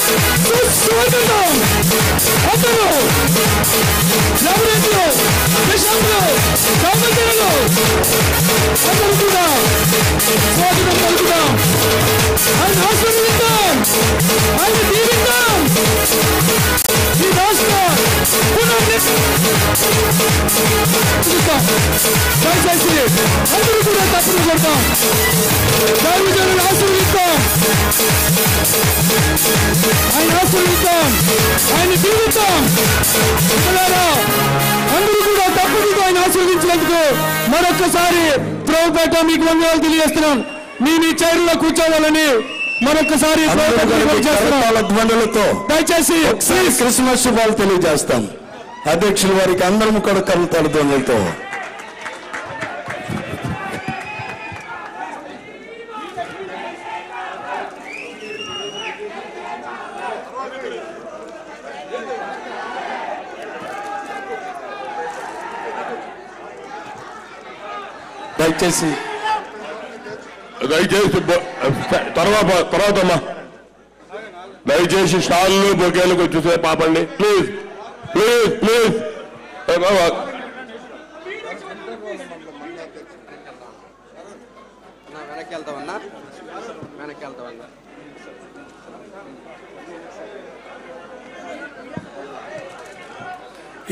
సుస్వాగతం. అందరూ ఎవరెందులో దేశంలో సమాజంలో అందరూ కూడా స్వాగతం పలుకుదాం. ఆయన ఆశీర్వదిద్దాం, ఆయన దీవిద్దాం. ఈ రాష్ట్ర దయచేసి అందరూ కూడా తప్పులు కొడతాం. దైవజనులు ఆశీర్వదిద్దాం, ఆయన ఆశీర్వదిద్దాం, ఆయన దీవిద్దాం. అందరూ కూడా తప్పులు ఆయన ఆశీర్వదించినందుకు మరొక్కసారి ప్రభుపేట మీకు వందనాలు తెలియజేస్తున్నాం. మీ చైర్లో కూర్చోవాలని మరొకసారి ధ్వనులతో దయచేసి క్రిస్మస్ శుభాలు తెలియజేస్తాం. అధ్యక్షుల వారికి అందరం కూడా కలుతారు ధ్వనులతో. దయచేసి తర్వాతమ్మా దయచేసి స్టాళ్ళు బొకేలకు వచ్చేసే పాపండి ప్లీజ్ ప్లీజ్ ప్లీజ్.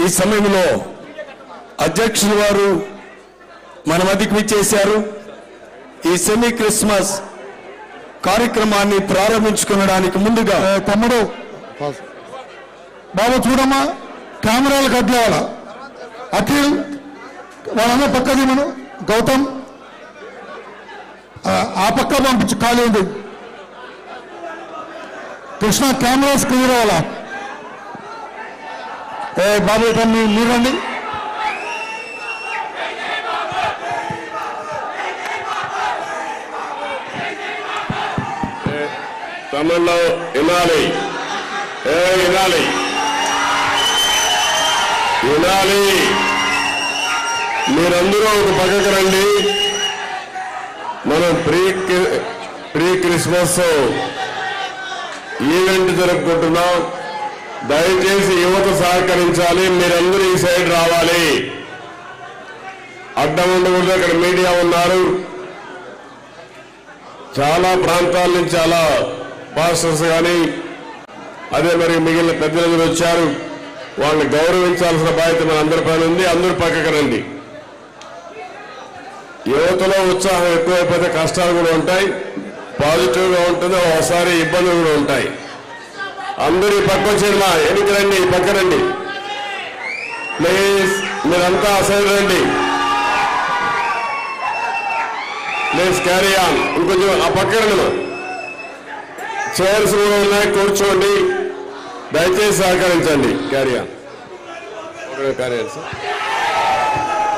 ఈ సమయంలో అధ్యక్షుల వారు మన మధ్యకి విచ్చేశారు. ఈ సెమీ క్రిస్మస్ కార్యక్రమాన్ని ప్రారంభించుకోవడానికి ముందుగా తమ్ముడు బాబు చూడమ్మా, కెమెరాలకు అడ్డేవాళ్ళ అఖిల్ వాళ్ళన్న పక్కది మనం గౌతమ్ ఆ పక్క పంపించు, ఖాళీ ఉంది. కృష్ణ కెమెరాస్ క్లియర్ అవ్వాలా. బాబు మీరండి. తమిళ్లో వినాలి, వినాలి, వినాలి. మీరందరూ ఒక పక్కకు రండి. మనం ప్రీ క్రిస్మస్ ఈవెంట్ జరుపుకుంటున్నాం. దయచేసి యువత సహకరించాలి. మీరందరూ ఈ సైడ్ రావాలి. అడ్డం ఉండకూడదు. అక్కడ మీడియా ఉన్నారు. చాలా ప్రాంతాల నుంచి చాలా పాస్టర్స్ కానీ అదే మరి మిగిలిన పెద్దలందరూ వచ్చారు. వాళ్ళని గౌరవించాల్సిన బాధ్యత మన అందరి పైన ఉంది. అందరూ పక్కకు రండి. యువతలో ఉత్సాహం ఎక్కువైపోతే కష్టాలు కూడా ఉంటాయి, పాజిటివ్గా ఉంటుంది, ఒకసారి ఇబ్బందులు కూడా ఉంటాయి. అందరూ ఈ పక్క వచ్చేది మా ఎన్నిక రండి, ఈ పక్క రండి ప్లీజ్. మీరంతా అసలు రండి ప్లీజ్. Carry on. ఇంకొంచెం ఆ పక్క రండి. మా చైర్స్ కూడా ఉన్నాయి, కూర్చోండి. దయచేసి సహకరించండి. Carry on.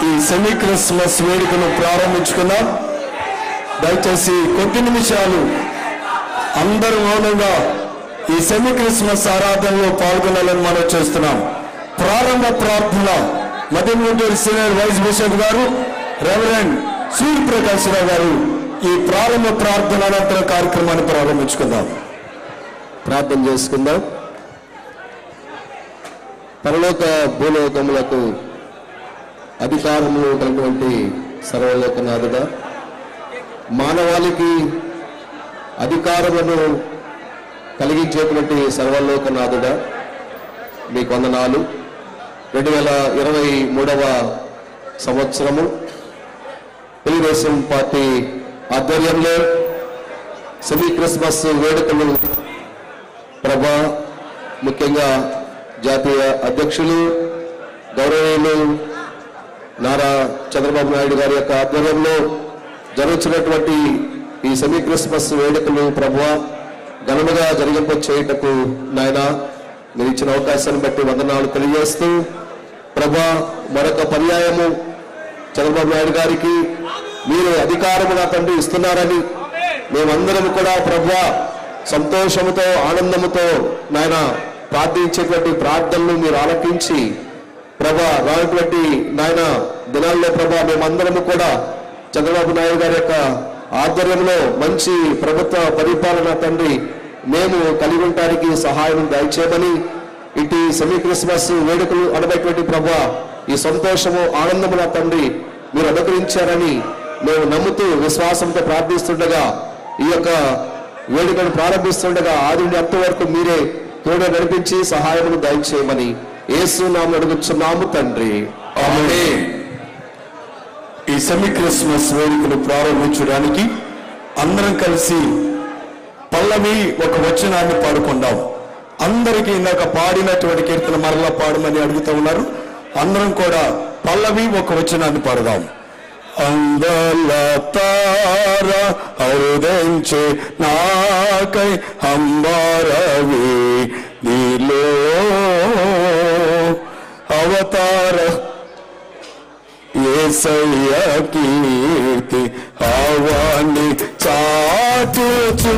ఈ సెమీ క్రిస్మస్ వేడుకను ప్రారంభించుకున్నాం. దయచేసి కొద్ది నిమిషాలు అందరూ మౌనంగా ఈ సెమీ క్రిస్మస్ ఆరాధనలో పాల్గొనాలని మనం చేస్తున్నాం. ప్రారంభ ప్రార్థన మధ్యమూటూరు సీనియర్ వైస్ బిషప్ గారు రెవరెండ్ సూర్యప్రకాశ్ రావు గారు ఈ ప్రారంభ ప్రార్థన అనంతర కార్యక్రమాన్ని ప్రారంభించుకుందాం. ప్రార్థన చేసుకుందాం. పరలోక భూలోకములకు అధికారములు ఉన్నటువంటి సర్వలోకనాథుడా, మానవాళికి అధికారములను కలిగించేటువంటి సర్వలోకనాథుడా, మీకు వందనాలు. 2023వ సంవత్సరము తెలుగుదేశం పార్టీ ఆధ్వర్యంలో సెమీ క్రిస్మస్ వేడుకలు ప్రభా, ముఖ్యంగా జాతీయ అధ్యక్షులు గౌరవనీయులు నారా చంద్రబాబు నాయుడు గారి యొక్క ఆధ్వర్యంలో జరుగుతున్నటువంటి ఈ సెమీ క్రిస్మస్ వేడుకలు ప్రభువా ఘనముగా జరిగింప చేయుటకు నాయన మీరు ఇచ్చిన అవకాశాన్ని బట్టి వందనాలు తెలియజేస్తూ, ప్రభా మరొక పర్యాయము చంద్రబాబు నాయుడు గారికి మీరు అధికారము నా తండ్రి ఇస్తున్నారని మేమందరం కూడా ప్రభువా సంతోషముతో ఆనందముతో నాయన ప్రార్థించేటువంటి ప్రార్థనలు మీరు ఆలకించి ప్రభా రానటువంటి నాయన దినాల్లో ప్రభా మేమందరము కూడా చంద్రబాబు నాయుడు గారి యొక్క ఆధ్వర్యంలో మంచి ప్రభుత్వ పరిపాలన తండ్రి మేము కలిగి ఉండటానికి సహాయం దయచేయమని, ఇటు సెమీ క్రిస్మస్ వేడుకలు అనబడేటువంటి ప్రభా ఈ సంతోషము ఆనందము నా తండ్రి మీరు అనుగ్రహించారని మేము నమ్ముతూ విశ్వాసంతో ప్రార్థిస్తుండగా ఈ యొక్క వేడుకను ప్రారంభిస్తుండగా ఆది నుండి అంత వరకు మీరే తోడు నడిపించి సహాయమును దయచేయమని యేసు నామమున అడుగుచున్నాము తండ్రి, ఆమేన్. ఈ సెమీ క్రిస్మస్ వేడుకలు ప్రారంభించడానికి అందరం కలిసి పల్లవి ఒక వచనాన్ని పాడుకుందాం. అందరికీ ఇందాక పాడినటువంటి కీర్తన మరలా పాడమని అడుగుతూ ఉన్నారు. అందరం కూడా పల్లవి ఒక వచనాన్ని పాడదాం. అందాల తార అరుదించే నాకై అంబారవి నీలో అవతార యేసయ్య కీర్తి ఆవాని చాటుచు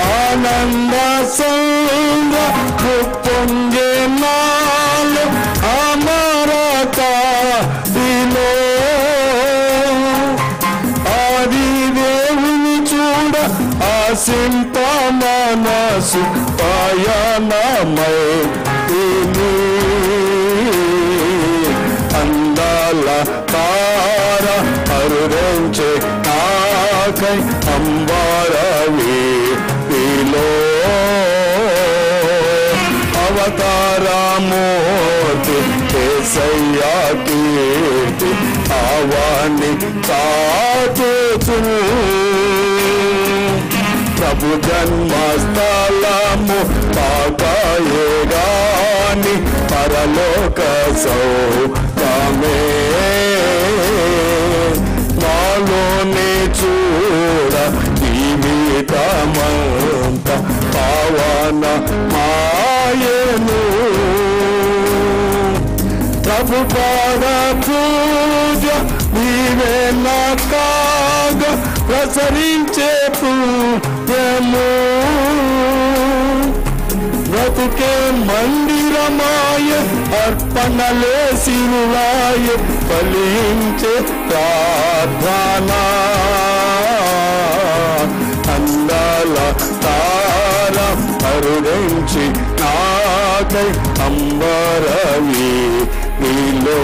ఆనంద సంగ పొంగే నాలు అమరత దిలో ఆది దేవుని చూడ ఆసింప మనసు పయనమై అందాల తార అరుదించే నాకై అంబారవి నీలో అవతారమూర్తి యేసయ్య కీర్తి ఆవాని చాటుచు ప్రభు జన్మస్థలము తాకాయే గాని పరలోక సౌఖ్యమే నాలోనే చూడ జీవితమంత పావన మాయను ప్రభు పాద పూజ నీవే నా కాగ ప్రసరించే పుణ్యము బ్రతుకే మందిరమాయ అర్పణలే సిరువాయ ఫలించే ప్రార్థన అందాల తార అరుదించి నాకై అంబరవి నీలో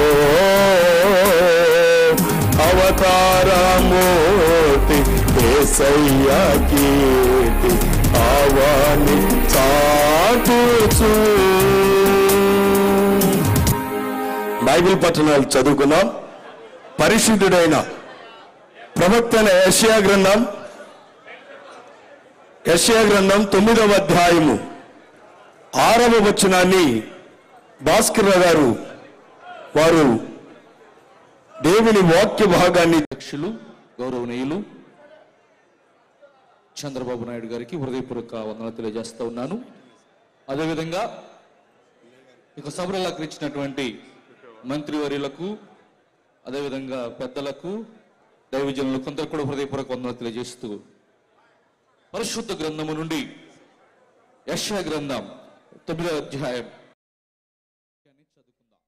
అవతారమూర్తి యేసయ్య కీర్తి ఆవాని చాటుచు. బైబిల్ పట్టణాలు చదువుకున్నాం. పరిశుద్ధుడైన ప్రవక్త యెషయా గ్రంథం 9వ అధ్యాయము 6వ వచనాన్ని భాస్కర్ గారు వారు దేవుని వాక్య భాగాన్ని అధ్యక్షులు గౌరవనీయులు చంద్రబాబు నాయుడు గారికి హృదయపూర్వక వందనాలు తెలియజేస్తూ ఉన్నాను. అదేవిధంగా ఇక సభలో అలంకరించినటువంటి మంత్రివర్యులకు, అదేవిధంగా పెద్దలకు, దైవజనులకు అందరూ కూడా హృదయపూర్వక వందనాలు తెలియజేస్తూ పరిశుద్ధ గ్రంథము నుండి యెషయా గ్రంథం 9వ అధ్యాయం చదువుకుందాం.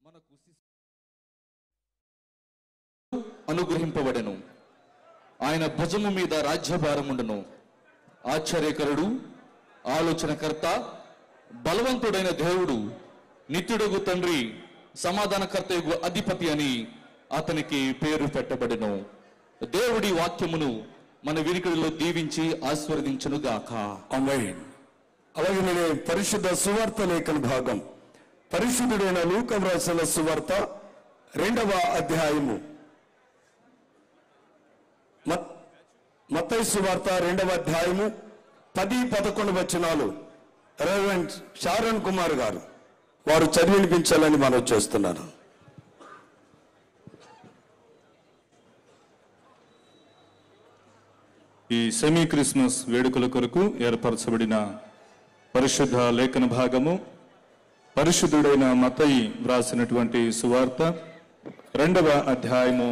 మనకు అనుగ్రహింపబడెను, ఆయన భుజము మీద రాజ్యభారముండును. ఆశ్చర్యకరుడు, ఆలోచనకర్త, బలవంతుడైన దేవుడు, నిత్యుడగు తండ్రి, సమాధానకర్త అధిపతి అని అతనికి పేరు పెట్టబడెను. దేవుడి వాక్యమును మన వినికిడిలో దీవించి ఆశీర్వదించును గాక. ఆమేన్. అలాగే పరిశుద్ధ సువార్త లేఖన భాగం పరిశుద్ధుడైన లూకా వ్రాసిన సువార్త 2వ అధ్యాయము, మత్తయి సువార్త 2వ అధ్యాయము 10-11 వచనాలు రెవరెండ్ షారన్ కుమార్ గారు వారు చదివి వినిపించాలని మనం చేస్తున్నాను. ఈ సెమీ క్రిస్మస్ వేడుకల కొరకు ఏర్పరచబడిన పరిశుద్ధ లేఖన భాగము పరిశుద్ధుడైన మత్తయి వ్రాసినటువంటి సువార్త 2వ అధ్యాయము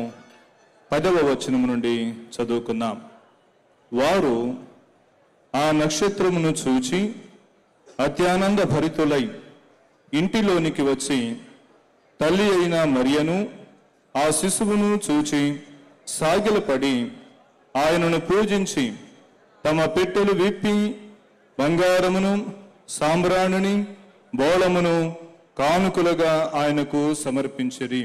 10వ వచనము నుండి చదువుకుందాం. వారు ఆ నక్షత్రమును చూచి అత్యానంద భరితులై ఇంటిలోనికి వచ్చి తల్లి అయిన మరియను ఆ శిశువును చూచి సాగిలపడి ఆయనను పూజించి తమ పెట్టెలు విప్పి బంగారమును సాంబ్రాణిని బోళమును కానుకలుగా ఆయనకు సమర్పించిరి.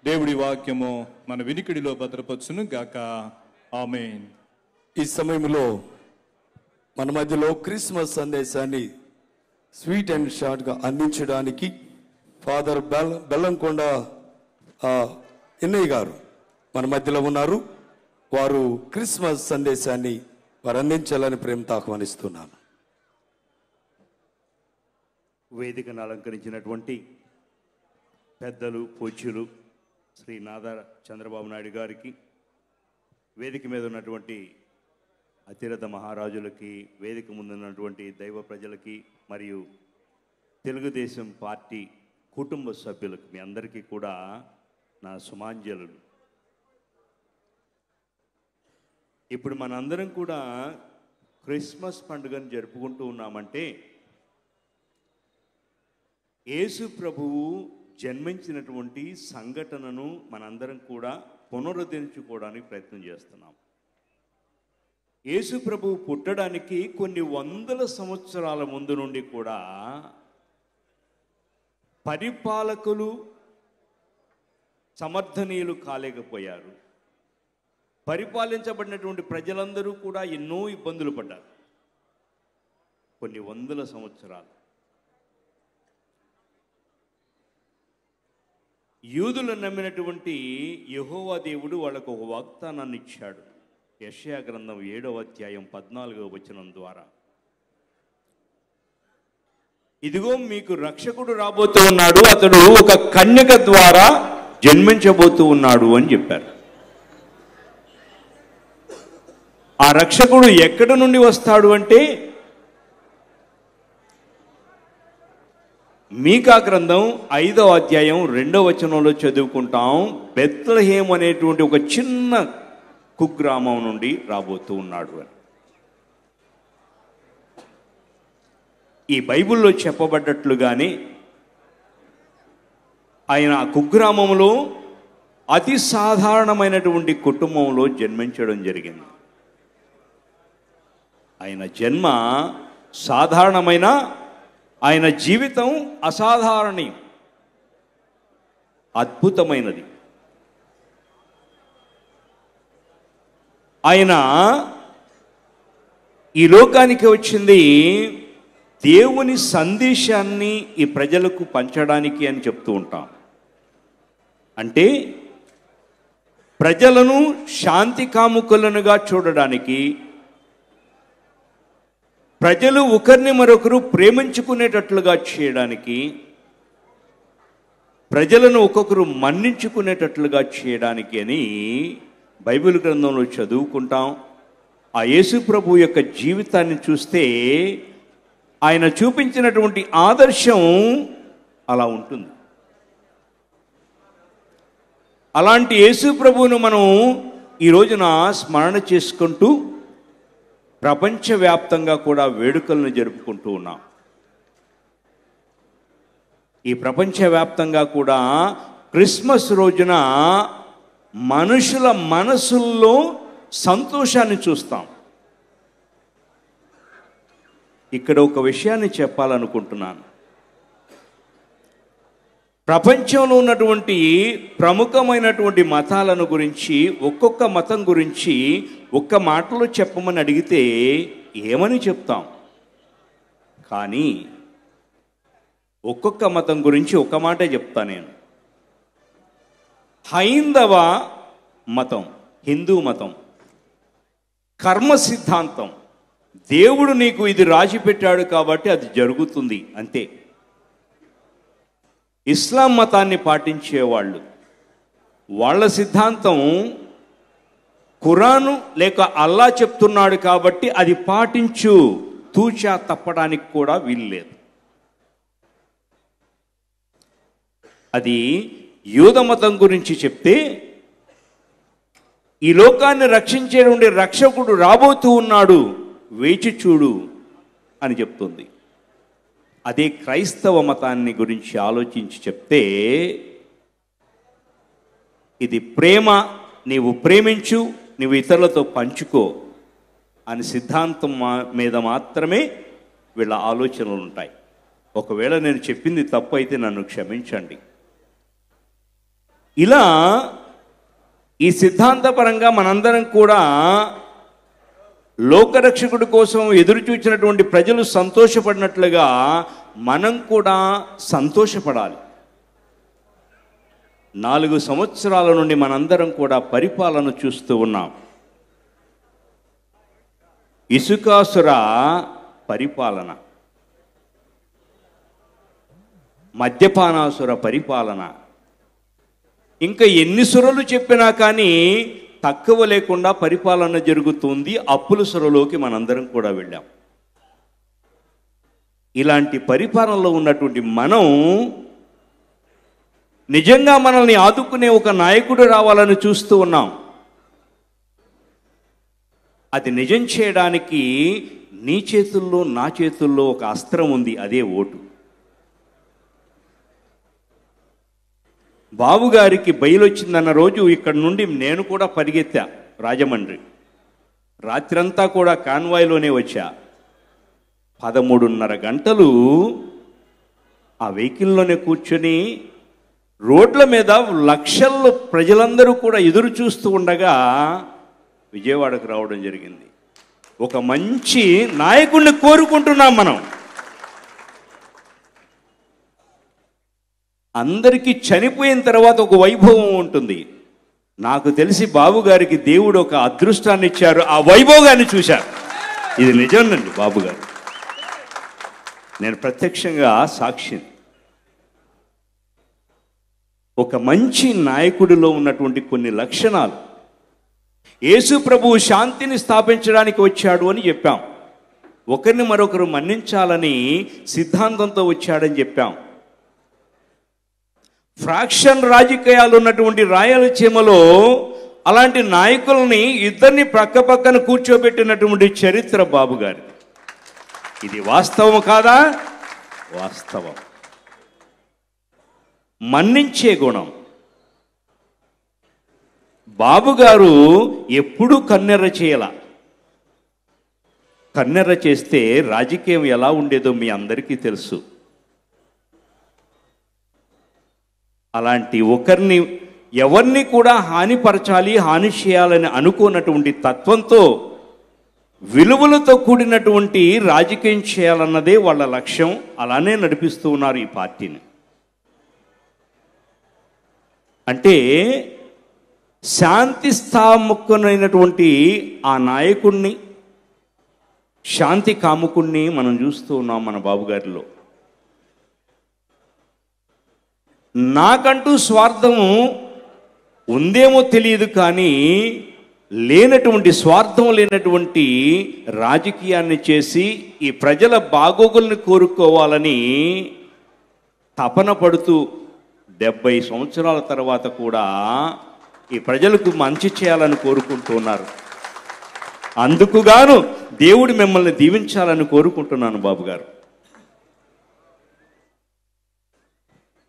దేవుడి వాక్యము మన వినికిడిలో భద్రపరచును గాక. ఆమేన్. ఈ సమయంలో మన మధ్యలో క్రిస్మస్ సందేశాన్ని స్వీట్ అండ్ షార్ట్గా అందించడానికి ఫాదర్ బెల్లంకొండ ఎన్నయ్య గారు మన మధ్యలో ఉన్నారు. వారు క్రిస్మస్ సందేశాన్ని వారు అందించాలని ప్రేమతో ఆహ్వానిస్తున్నాను. వేదికను అలంకరించినటువంటి పెద్దలు, పూజ్యులు శ్రీ నాదా చంద్రబాబు నాయుడు గారికి, వేదిక మీద ఉన్నటువంటి అతిరథ మహారాజులకి, వేదిక ముందున్నటువంటి దైవ ప్రజలకి మరియు తెలుగుదేశం పార్టీ కుటుంబ సభ్యులకు మీ అందరికీ కూడా నా సుమాంజలు. ఇప్పుడు మనందరం కూడా క్రిస్మస్ పండుగను జరుపుకుంటూ ఉన్నామంటే యేసు ప్రభువు జన్మించినటువంటి సంఘటనను మనందరం కూడా పునరుద్ధరించుకోవడానికి ప్రయత్నం చేస్తున్నాం. యేసు ప్రభువు పుట్టడానికి కొన్ని వందల సంవత్సరాల ముందు నుండి కూడా పరిపాలకులు సమర్థనీయులు కాలేకపోయారు. పరిపాలించబడినటువంటి ప్రజలందరూ కూడా ఎన్నో ఇబ్బందులు పడ్డారు. కొన్ని వందల సంవత్సరాలు యూదులు నమ్మినటువంటి యెహోవా దేవుడు వాళ్ళకు ఒక వాగ్దానాన్ని ఇచ్చాడు. యెషయా గ్రంథం 7వ అధ్యాయం 14వ వచనం ద్వారా, ఇదిగో మీకు రక్షకుడు రాబోతూ ఉన్నాడు, అతడు ఒక కన్యక ద్వారా జన్మించబోతూ ఉన్నాడు అని చెప్పారు. ఆ రక్షకుడు ఎక్కడి నుండి వస్తాడు అంటే మీకా గ్రంథం 5వ అధ్యాయం 2వ వచనంలో చదువుకుంటాం. బెత్లెహేము అనేటువంటి ఒక చిన్న కుగ్రామం నుండి రాబోతూ ఉన్నాడు అని. ఈ బైబిల్లో చెప్పబడ్డట్లుగానే ఆయన ఆ కుగ్రామంలో అతి సాధారణమైనటువంటి కుటుంబంలో జన్మించడం జరిగింది. ఆయన జన్మ సాధారణమైన, ఆయన జీవితం అసాధారణీయం, అద్భుతమైనది. ఆయన ఈ లోకానికి వచ్చింది దేవుని సందేశాన్ని ఈ ప్రజలకు పంచడానికి అని చెప్తూ ఉంటాం. అంటే ప్రజలను శాంతి కాముకులనుగా చూడడానికి, ప్రజలు ఒకరిని మరొకరు ప్రేమించుకునేటట్లుగా చేయడానికి, ప్రజలను ఒక్కొక్కరు మన్నించుకునేటట్లుగా చేయడానికి అని బైబిల్ గ్రంథంలో చదువుకుంటాం. ఆ యేసు ప్రభు యొక్క జీవితాన్ని చూస్తే ఆయన చూపించినటువంటి ఆదర్శం అలా ఉంటుంది. అలాంటి యేసు ప్రభువును మనం ఈ రోజున స్మరణ చేసుకుంటూ ప్రపంచవ్యాప్తంగా కూడా వేడుకలను జరుపుకుంటూ ఉన్నాం. ఈ ప్రపంచవ్యాప్తంగా కూడా క్రిస్మస్ రోజున మనుషుల మనసుల్లో సంతోషాన్ని చూస్తాం. ఇక్కడ ఒక విషయాన్ని చెప్పాలనుకుంటున్నాను. ప్రపంచంలో ఉన్నటువంటి ప్రముఖమైనటువంటి మతాలను గురించి, ఒక్కొక్క మతం గురించి ఒక్క మాటలో చెప్పమని అడిగితే ఏమని చెప్తాం? కానీ ఒక్కొక్క మతం గురించి ఒక మాటే చెప్తా నేను. హైందవ మతం, హిందూ మతం, కర్మ సిద్ధాంతం, దేవుడు నీకు ఇది రాసి పెట్టాడు కాబట్టి అది జరుగుతుంది అంతే. ఇస్లాం మతాన్ని పాటించేవాళ్ళు, వాళ్ళ సిద్ధాంతం ఖురాను లేక అల్లా చెప్తున్నాడు కాబట్టి అది పాటించు, తూచా తప్పడానికి కూడా వీల్లేదు. అది యూద మతం గురించి చెప్తే ఈ లోకాన్ని రక్షించేటువంటి రక్షకుడు రాబోతూ ఉన్నాడు, వేచి చూడు అని చెప్తుంది. అదే క్రైస్తవ మతాన్ని గురించి ఆలోచించి చెప్తే ఇది ప్రేమ, నీవు ప్రేమించు, నువ్వు ఇతరులతో పంచుకో అని సిద్ధాంతం మీద మాత్రమే వీళ్ళ ఆలోచనలు ఉంటాయి. ఒకవేళ నేను చెప్పింది తప్పు అయితే నన్ను క్షమించండి. ఇలా ఈ సిద్ధాంతపరంగా మనందరం కూడా లోకరక్షకుడి కోసం ఎదురు చూచినటువంటి ప్రజలు సంతోషపడినట్లుగా మనం కూడా సంతోషపడాలి. 4 సంవత్సరాల నుండి మనందరం కూడా పరిపాలన చూస్తూ ఉన్నాం. ఇసుకాసుర పరిపాలన, మద్యపానాసుర పరిపాలన, ఇంకా ఎన్ని సురలు చెప్పినా కానీ తక్కువ లేకుండా పరిపాలన జరుగుతుంది. అప్పుల సురలోకి మనందరం కూడా వెళ్ళాం. ఇలాంటి పరిపాలనలో ఉన్నటువంటి మనం నిజంగా మనల్ని ఆదుకునే ఒక నాయకుడు రావాలని చూస్తూ ఉన్నాం. అది నిజం చేయడానికి నీ చేతుల్లో నా చేతుల్లో ఒక అస్త్రం ఉంది, అదే ఓటు. బాబుగారికి బయలొచ్చిందన్న రోజు ఇక్కడి నుండి నేను కూడా పరిగెత్తా రాజమండ్రి. రాత్రంతా కూడా కాన్వాయ్లోనే వచ్చా. 13:30 గంటలు ఆ వెహికల్లోనే కూర్చొని రోడ్ల మీద లక్షల్లో ప్రజలందరూ కూడా ఎదురు చూస్తూ ఉండగా విజయవాడకు రావడం జరిగింది. ఒక మంచి నాయకుడిని కోరుకుంటున్నాం మనం. అందరికీ చనిపోయిన తర్వాత ఒక వైభవం ఉంటుంది. నాకు తెలిసి బాబుగారికి దేవుడు ఒక అదృష్టాన్ని ఇచ్చారు, ఆ వైభోగాన్ని చూశారు. ఇది నిజమేనండి బాబుగారు, నేను ప్రత్యక్షంగా సాక్షిని. ఒక మంచి నాయకుడిలో ఉన్నటువంటి కొన్ని లక్షణాలు. యేసు ప్రభువు శాంతిని స్థాపించడానికి వచ్చాడు అని చెప్పాం. ఒకరిని మరొకరు మన్నించాలని సిద్ధాంతంతో వచ్చాడని చెప్పాం. ఫ్రాక్షన్ రాజకీయాలు ఉన్నటువంటి రాయలసీమలో అలాంటి నాయకుల్ని ఇద్దరిని పక్క పక్కన కూర్చోబెట్టినటువంటి చరిత్ర బాబుగారి. ఇది వాస్తవం కాదా? వాస్తవం. మన్నించే గుణం. బాబుగారు ఎప్పుడూ కన్నెర్ర చేయాల. కన్నెర్ర చేస్తే రాజకీయం ఎలా ఉండేదో మీ అందరికీ తెలుసు. అలాంటి ఒకరిని ఎవరిని కూడా హానిపరచాలి, హాని చేయాలని అనుకోనటువంటి తత్వంతో, విలువలతో కూడినటువంటి రాజకీయం చేయాలన్నదే వాళ్ళ లక్ష్యం. అలానే నడిపిస్తూ ఉన్నారు ఈ పార్టీని. అంటే శాంతి స్థాముకునైనటువంటి ఆ నాయకుణ్ణి, శాంతి కాముకుణ్ణి మనం చూస్తూ ఉన్నాం మన బాబుగారిలో. నాకంటూ స్వార్థము ఉందేమో తెలియదు, కానీ లేనటువంటి స్వార్థం లేనటువంటి రాజకీయాన్ని చేసి ఈ ప్రజల బాగోగుల్ని కోరుకోవాలని తపన పడుతూ 70 సంవత్సరాల తర్వాత కూడా ఈ ప్రజలకు మంచి చేయాలని కోరుకుంటున్నారు. అందుకుగాను దేవుడు మిమ్మల్ని దీవించాలని కోరుకుంటున్నాను బాబుగారు.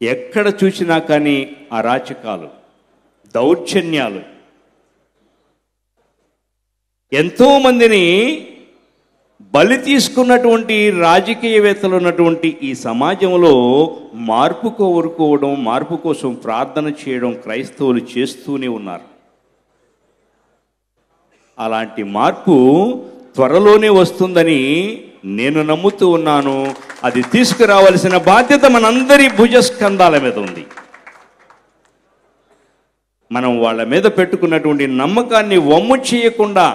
ఎక్కడ చూసినా కానీ అరాచకాలు, దౌర్జన్యాలు, ఎంతోమందిని బలి తీసుకున్నటువంటి రాజకీయవేత్తలు ఉన్నటువంటి ఈ సమాజంలో మార్పు కోరుకోవడం, మార్పు కోసం ప్రార్థన చేయడం క్రైస్తవులు చేస్తూనే ఉన్నారు. అలాంటి మార్పు త్వరలోనే వస్తుందని నేను నమ్ముతూ ఉన్నాను. అది తీసుకురావాల్సిన బాధ్యత మనందరి భుజస్కంధాల మీద ఉంది. మనం వాళ్ళ మీద పెట్టుకున్నటువంటి నమ్మకాన్ని వమ్ము చేయకుండా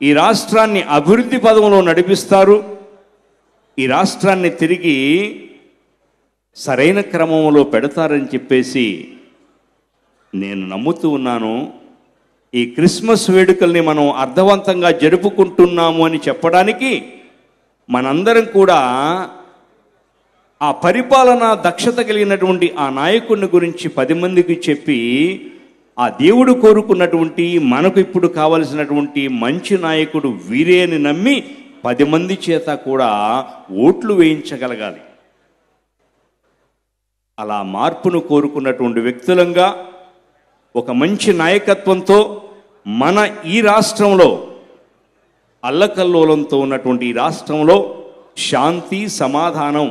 ఈ రాష్ట్రాన్ని అభివృద్ధి పదంలో నడిపిస్తారు. ఈ రాష్ట్రాన్ని తిరిగి సరైన క్రమంలో పెడతారని చెప్పేసి నేను నమ్ముతూ ఉన్నాను. ఈ క్రిస్మస్ వేడుకల్ని మనం అర్థవంతంగా జరుపుకుంటున్నాము అని చెప్పడానికి మనందరం కూడా ఆ పరిపాలన దక్షత కలిగినటువంటి ఆ నాయకుడిని గురించి 10 మందికి చెప్పి, ఆ దేవుడు కోరుకున్నటువంటి మనకు ఇప్పుడు కావలసినటువంటి మంచి నాయకుడు వీరే అని నమ్మి 10 మంది చేత కూడా ఓట్లు వేయించగలగాలి. అలా మార్పును కోరుకున్నటువంటి వ్యక్తులంగా, ఒక మంచి నాయకత్వంతో మన ఈ రాష్ట్రంలో అల్లకల్లోలంతో ఉన్నటువంటి ఈ రాష్ట్రంలో శాంతి సమాధానం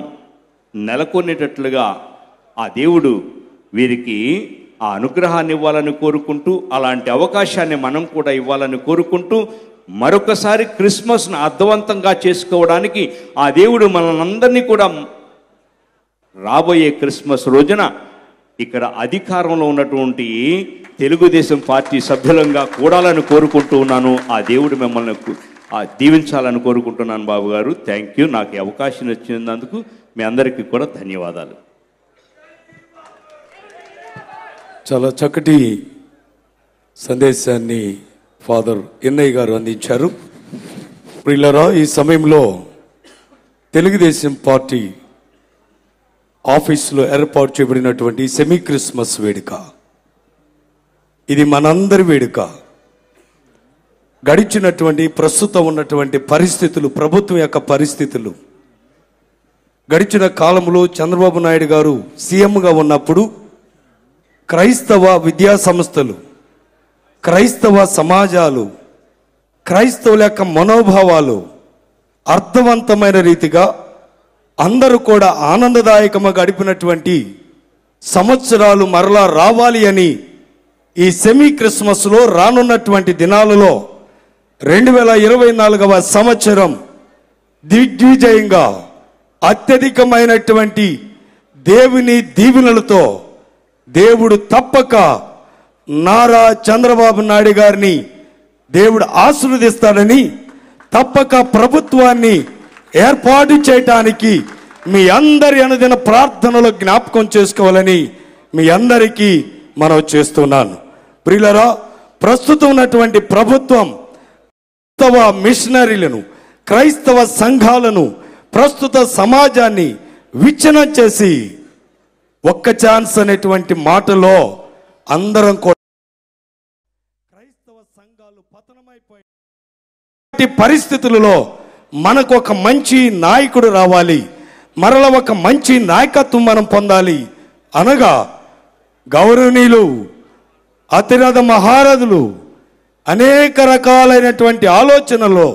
నెలకొనేటట్లుగా ఆ దేవుడు వీరికి ఆ అనుగ్రహాన్ని ఇవ్వాలని కోరుకుంటూ, అలాంటి అవకాశాన్ని మనం కూడా ఇవ్వాలని కోరుకుంటూ, మరొకసారి క్రిస్మస్ను అర్థవంతంగా చేసుకోవడానికి ఆ దేవుడు మనల్ని కూడా రాబోయే క్రిస్మస్ రోజున ఇక్కడ అధికారంలో ఉన్నటువంటి తెలుగుదేశం పార్టీ సభ్యులంగా కూడాలని కోరుకుంటూ ఉన్నాను. ఆ దేవుడు మిమ్మల్ని దీవించాలని కోరుకుంటున్నాను. బాబు గారు, థ్యాంక్ యూ. నాకు ఈ అవకాశం ఇచ్చినందుకు మీ అందరికీ కూడా ధన్యవాదాలు. చాలా చక్కటి సందేశాన్ని ఫాదర్ ఎన్నయ్య గారు అందించారు. ప్రియులారా, ఈ సమయంలో తెలుగుదేశం పార్టీ ఆఫీసులో ఏర్పాటు చేయబడినటువంటి సెమీ క్రిస్మస్ వేడుక, ఇది మనందరి వేడుక. గడిచినటువంటి ప్రస్తుతం ఉన్నటువంటి పరిస్థితులు, ప్రభుత్వం యొక్క పరిస్థితులు, గడిచిన కాలంలో చంద్రబాబు నాయుడు గారు సీఎంగా ఉన్నప్పుడు క్రైస్తవ విద్యా సంస్థలు, క్రైస్తవ సమాజాలు, క్రైస్తవుల యొక్క మనోభావాలు అర్థవంతమైన రీతిగా అందరూ కూడా ఆనందదాయకంగా గడిపినటువంటి సంవత్సరాలు మరలా రావాలి అని ఈ సెమీ క్రిస్మస్లో రానున్నటువంటి దినాలలో 2024వ సంవత్సరం దిగ్విజయంగా అత్యధికమైనటువంటి దేవుని దీవెనలతో దేవుడు తప్పక నారా చంద్రబాబు నాయుడు గారిని దేవుడు ఆశీర్వదిస్తాడని, తప్పక ప్రభుత్వాన్ని ఏర్పాటు చేయటానికి మీ అందరి అనుదిన ప్రార్థనలో జ్ఞాపకం చేసుకోవాలని మీ అందరికీ మనవి చేస్తున్నాను. ప్రియులారా, ప్రస్తుతం ఉన్నటువంటి ప్రభుత్వం క్రైస్తవ మిషనరీలను, క్రైస్తవ సంఘాలను, ప్రస్తుత సమాజాన్ని విచ్ఛిన్నం చేసి ఒక్క ఛాన్స్ అనేటువంటి మాటలో అందరం కూడా క్రైస్తవ సంఘాలు పతనమైపోయి పరిస్థితులలో మనకు ఒక మంచి నాయకుడు రావాలి, మరల ఒక మంచి నాయకత్వం మనం పొందాలి అనగా గౌరవనీయులు అతిరథ మహారథులు అనేక రకాలైనటువంటి ఆలోచనలో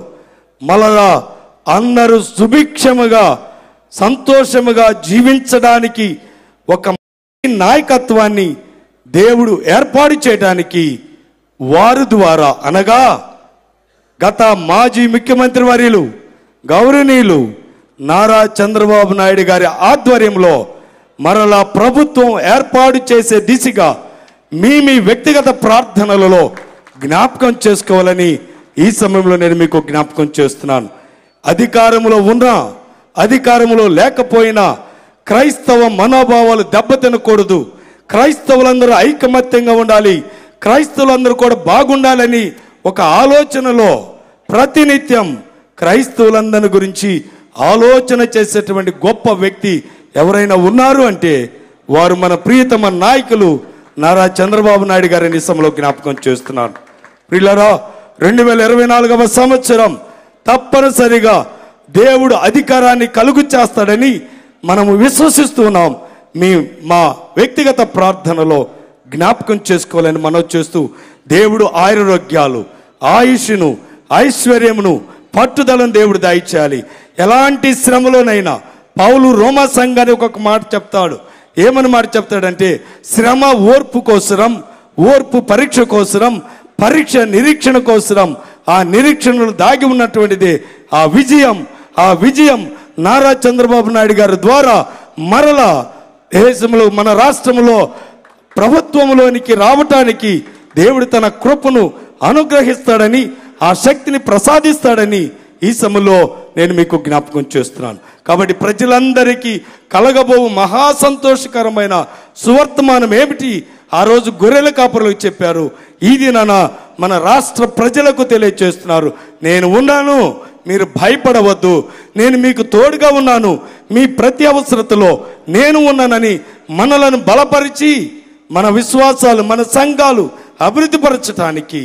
మరలా అందరూ సుభిక్షముగా సంతోషముగా జీవించడానికి ఒక నాయకత్వాన్ని దేవుడు ఏర్పాటు చేయడానికి వారి ద్వారా అనగా గత మాజీ ముఖ్యమంత్రి వర్యులు గౌరవనీయులు నారా చంద్రబాబు నాయుడు గారి ఆధ్వర్యంలో మరలా ప్రభుత్వం ఏర్పాటు చేసే దిశగా మీ వ్యక్తిగత ప్రార్థనలలో జ్ఞాపకం చేసుకోవాలని ఈ సమయంలో నేను మీకు జ్ఞాపకం చేస్తున్నాను. అధికారంలో ఉన్నా అధికారంలో లేకపోయినా క్రైస్తవ మనోభావాలు దెబ్బతినకూడదు. క్రైస్తవులందరూ ఐకమత్యంగా ఉండాలి, క్రైస్తవులందరూ కూడా బాగుండాలని ఒక ఆలోచనలో ప్రతినిత్యం క్రైస్తవులందరి గురించి ఆలోచన చేసేటువంటి గొప్ప వ్యక్తి ఎవరైనా ఉన్నారు అంటే వారు మన ప్రియతమ నాయకులు నారా చంద్రబాబు నాయుడు గారిని సమయంలో జ్ఞాపకం చేస్తున్నాను. ప్రియులారా, 2024వ సంవత్సరం తప్పనిసరిగా దేవుడు అధికారాన్ని కలుగు చేస్తాడని మనము విశ్వసిస్తున్నాం. మా వ్యక్తిగత ప్రార్థనలో జ్ఞాపకం చేసుకోవాలని మనవి చేస్తూ దేవుడు ఆరోగ్యాలు, ఆయుష్ను, ఐశ్వర్యమును, పట్టుదలను దేవుడు దయచేయాలి. ఎలాంటి శ్రమలోనైనా పౌలు రోమా సంఘానికి ఒక మాట చెప్తాడు. ఏమని మాట చెప్తాడంటే, శ్రమ ఓర్పు కోసరం, ఓర్పు పరీక్ష కోసరం, పరీక్ష నిరీక్షణ కోసరం, ఆ నిరీక్షణలు దాగి ఉన్నటువంటిది ఆ విజయం నారా చంద్రబాబు నాయుడు గారి ద్వారా మరలా దేశంలో మన రాష్ట్రంలో ప్రభుత్వంలోనికి రావటానికి దేవుడు తన కృపను అనుగ్రహిస్తాడని, ఆ శక్తిని ప్రసాదిస్తాడని ఈ సమయంలో నేను మీకు జ్ఞాపకం చేస్తున్నాను. కాబట్టి ప్రజలందరికీ కలగబోవు మహా సంతోషకరమైన సువర్తమానం ఏమిటి ఆ రోజు గొర్రెల కాపరులకు చెప్పారు, ఈ దినాన మన రాష్ట్ర ప్రజలకు తెలియజేస్తున్నారు. నేను ఉన్నాను, మీరు భయపడవద్దు, నేను మీకు తోడుగా ఉన్నాను, మీ ప్రతి అవసరతలో నేను ఉన్నానని మనలను బలపరిచి మన విశ్వాసాలు, మన సంఘాలు అభివృద్ధిపరచడానికి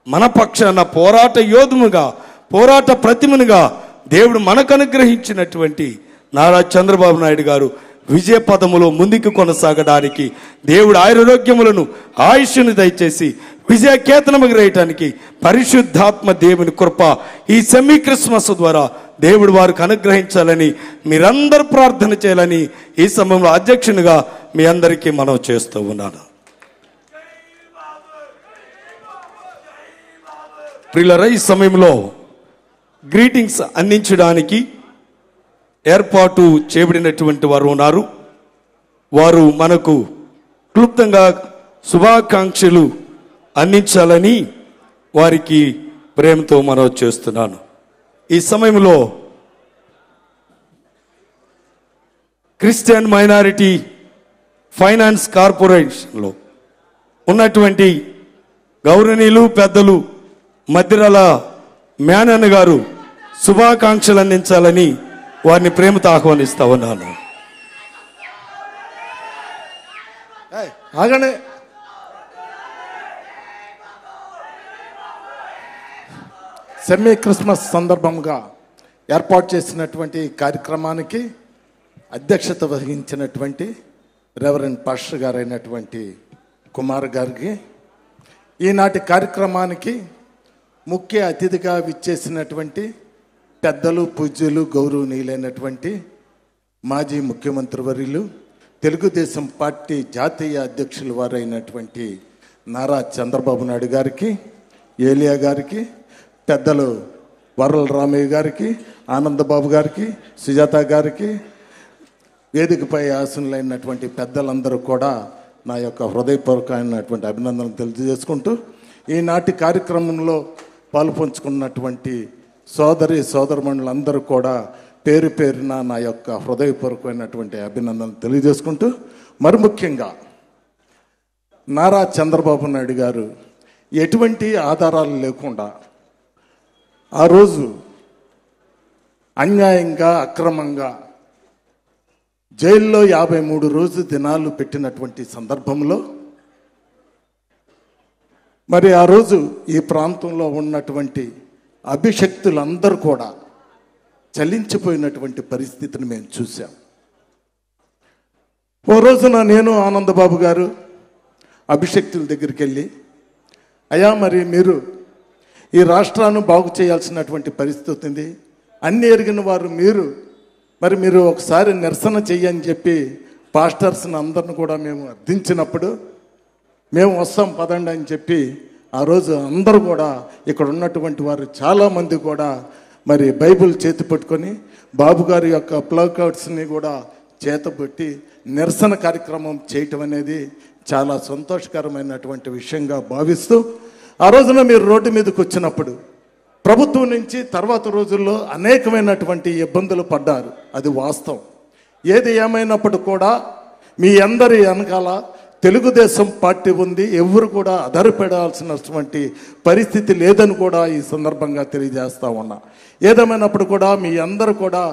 మన పక్షాన పోరాట యోధుముగా, పోరాట ప్రతిమనుగా దేవుడు మనకు అనుగ్రహించినటువంటి నారా చంద్రబాబు నాయుడు గారు విజయ పదములో ముందుకు కొనసాగడానికి దేవుడు ఆరోగ్యములను, ఆయుష్ను దయచేసి విజయకేతనము గ్రహించడానికి పరిశుద్ధాత్మ దేవుని కృప ఈ సెమీ క్రిస్మస్ ద్వారా దేవుడు వారికి అనుగ్రహించాలని మీరందరూ ప్రార్థన చేయాలని ఈ సమయంలో అధ్యక్షునిగా మీ అందరికీ మనం చేస్తూ ఉన్నాను. ప్రియులారా, ఈ సమయంలో గ్రీటింగ్స్ అందించడానికి ఏర్పాటు చేయబడినటువంటి వారు ఉన్నారు. వారు మనకు క్లుప్తంగా శుభాకాంక్షలు అందించాలని వారికి ప్రేమతో మనవి చేస్తున్నాను. ఈ సమయంలో క్రిస్టియన్ మైనారిటీ ఫైనాన్స్ కార్పొరేషన్లో ఉన్నటువంటి గౌరవనీయులు పెద్దలు మద్దిరాల మేనన్న గారు శుభాకాంక్షలు అందించాలని వారిని ప్రేమతో ఆహ్వానిస్తా ఉన్నాను. ఆగనే సెమీ క్రిస్మస్ సందర్భంగా ఏర్పాటు చేసినటువంటి కార్యక్రమానికి అధ్యక్షత వహించినటువంటి రెవరెండ్ పాస్టర్ గారైనటువంటి కుమార్ గారికి, ఈనాటి కార్యక్రమానికి ముఖ్య అతిథిగా విచ్చేసినటువంటి పెద్దలు, పూజ్యులు, గౌరవనీయులైనటువంటి మాజీ ముఖ్యమంత్రి వర్యులు, తెలుగుదేశం పార్టీ జాతీయ అధ్యక్షులు వారైనటువంటి నారా చంద్రబాబు నాయుడు గారికి, ఏలియా గారికి, పెద్దలు వరల రామయ్య గారికి, ఆనందబాబు గారికి, సుజాత గారికి, వేదికపై ఆసనులైనటువంటి పెద్దలందరూ కూడా నా యొక్క హృదయపూర్వకమైనటువంటి అభినందనలు తెలియజేసుకుంటూ, ఈనాటి కార్యక్రమంలో పాలుపంచుకున్నటువంటి సోదరమణులందరూ కూడా పేరు పేరున నా యొక్క హృదయపూర్వకమైనటువంటి అభినందనలు తెలియజేసుకుంటూ, మరి ముఖ్యంగా నారా చంద్రబాబు నాయుడు గారు ఎటువంటి ఆధారాలు లేకుండా ఆ రోజు అన్యాయంగా, అక్రమంగా జైల్లో 53 దినాలు పెట్టినటువంటి సందర్భంలో మరి ఆ రోజు ఈ ప్రాంతంలో ఉన్నటువంటి అభిషక్తులందరూ కూడా చలించిపోయినటువంటి పరిస్థితిని మేము చూసాం. ఓ రోజున నేను, ఆనందబాబు గారు అభిషక్తుల దగ్గరికి వెళ్ళి, అయ్యా మరి మీరు ఈ రాష్ట్రాన్ని బాగు చేయాల్సినటువంటి పరిస్థితి ఉంది, అన్ని ఎరిగిన వారు మీరు ఒకసారి నిరసన చెయ్యని చెప్పి పాస్టర్స్ని అందరిని కూడా మేము అర్థించినప్పుడు, మేము వస్తాం పదండి అని చెప్పి ఆ రోజు అందరూ కూడా ఇక్కడ ఉన్నటువంటి వారు చాలామంది కూడా మరి బైబిల్ చేతి పట్టుకొని బాబు గారి యొక్క ప్లౌకౌట్స్ని కూడా చేతబట్టి నిరసన కార్యక్రమం చేయటం అనేది చాలా సంతోషకరమైనటువంటి విషయంగా భావిస్తూ, ఆ రోజున మీరు రోడ్డు మీదకి వచ్చినప్పుడు ప్రభుత్వం నుంచి తర్వాత రోజుల్లో అనేకమైనటువంటి ఇబ్బందులు పడ్డారు, అది వాస్తవం. ఏది ఏమైనప్పుడు కూడా మీ అందరి వెనకాల తెలుగుదేశం పార్టీ ఉంది, ఎవరు కూడా ఆధారపడాల్సినటువంటి పరిస్థితి లేదని కూడా ఈ సందర్భంగా తెలియజేస్తా ఉన్నా. ఏదేమైనప్పుడు కూడా మీ అందరూ కూడా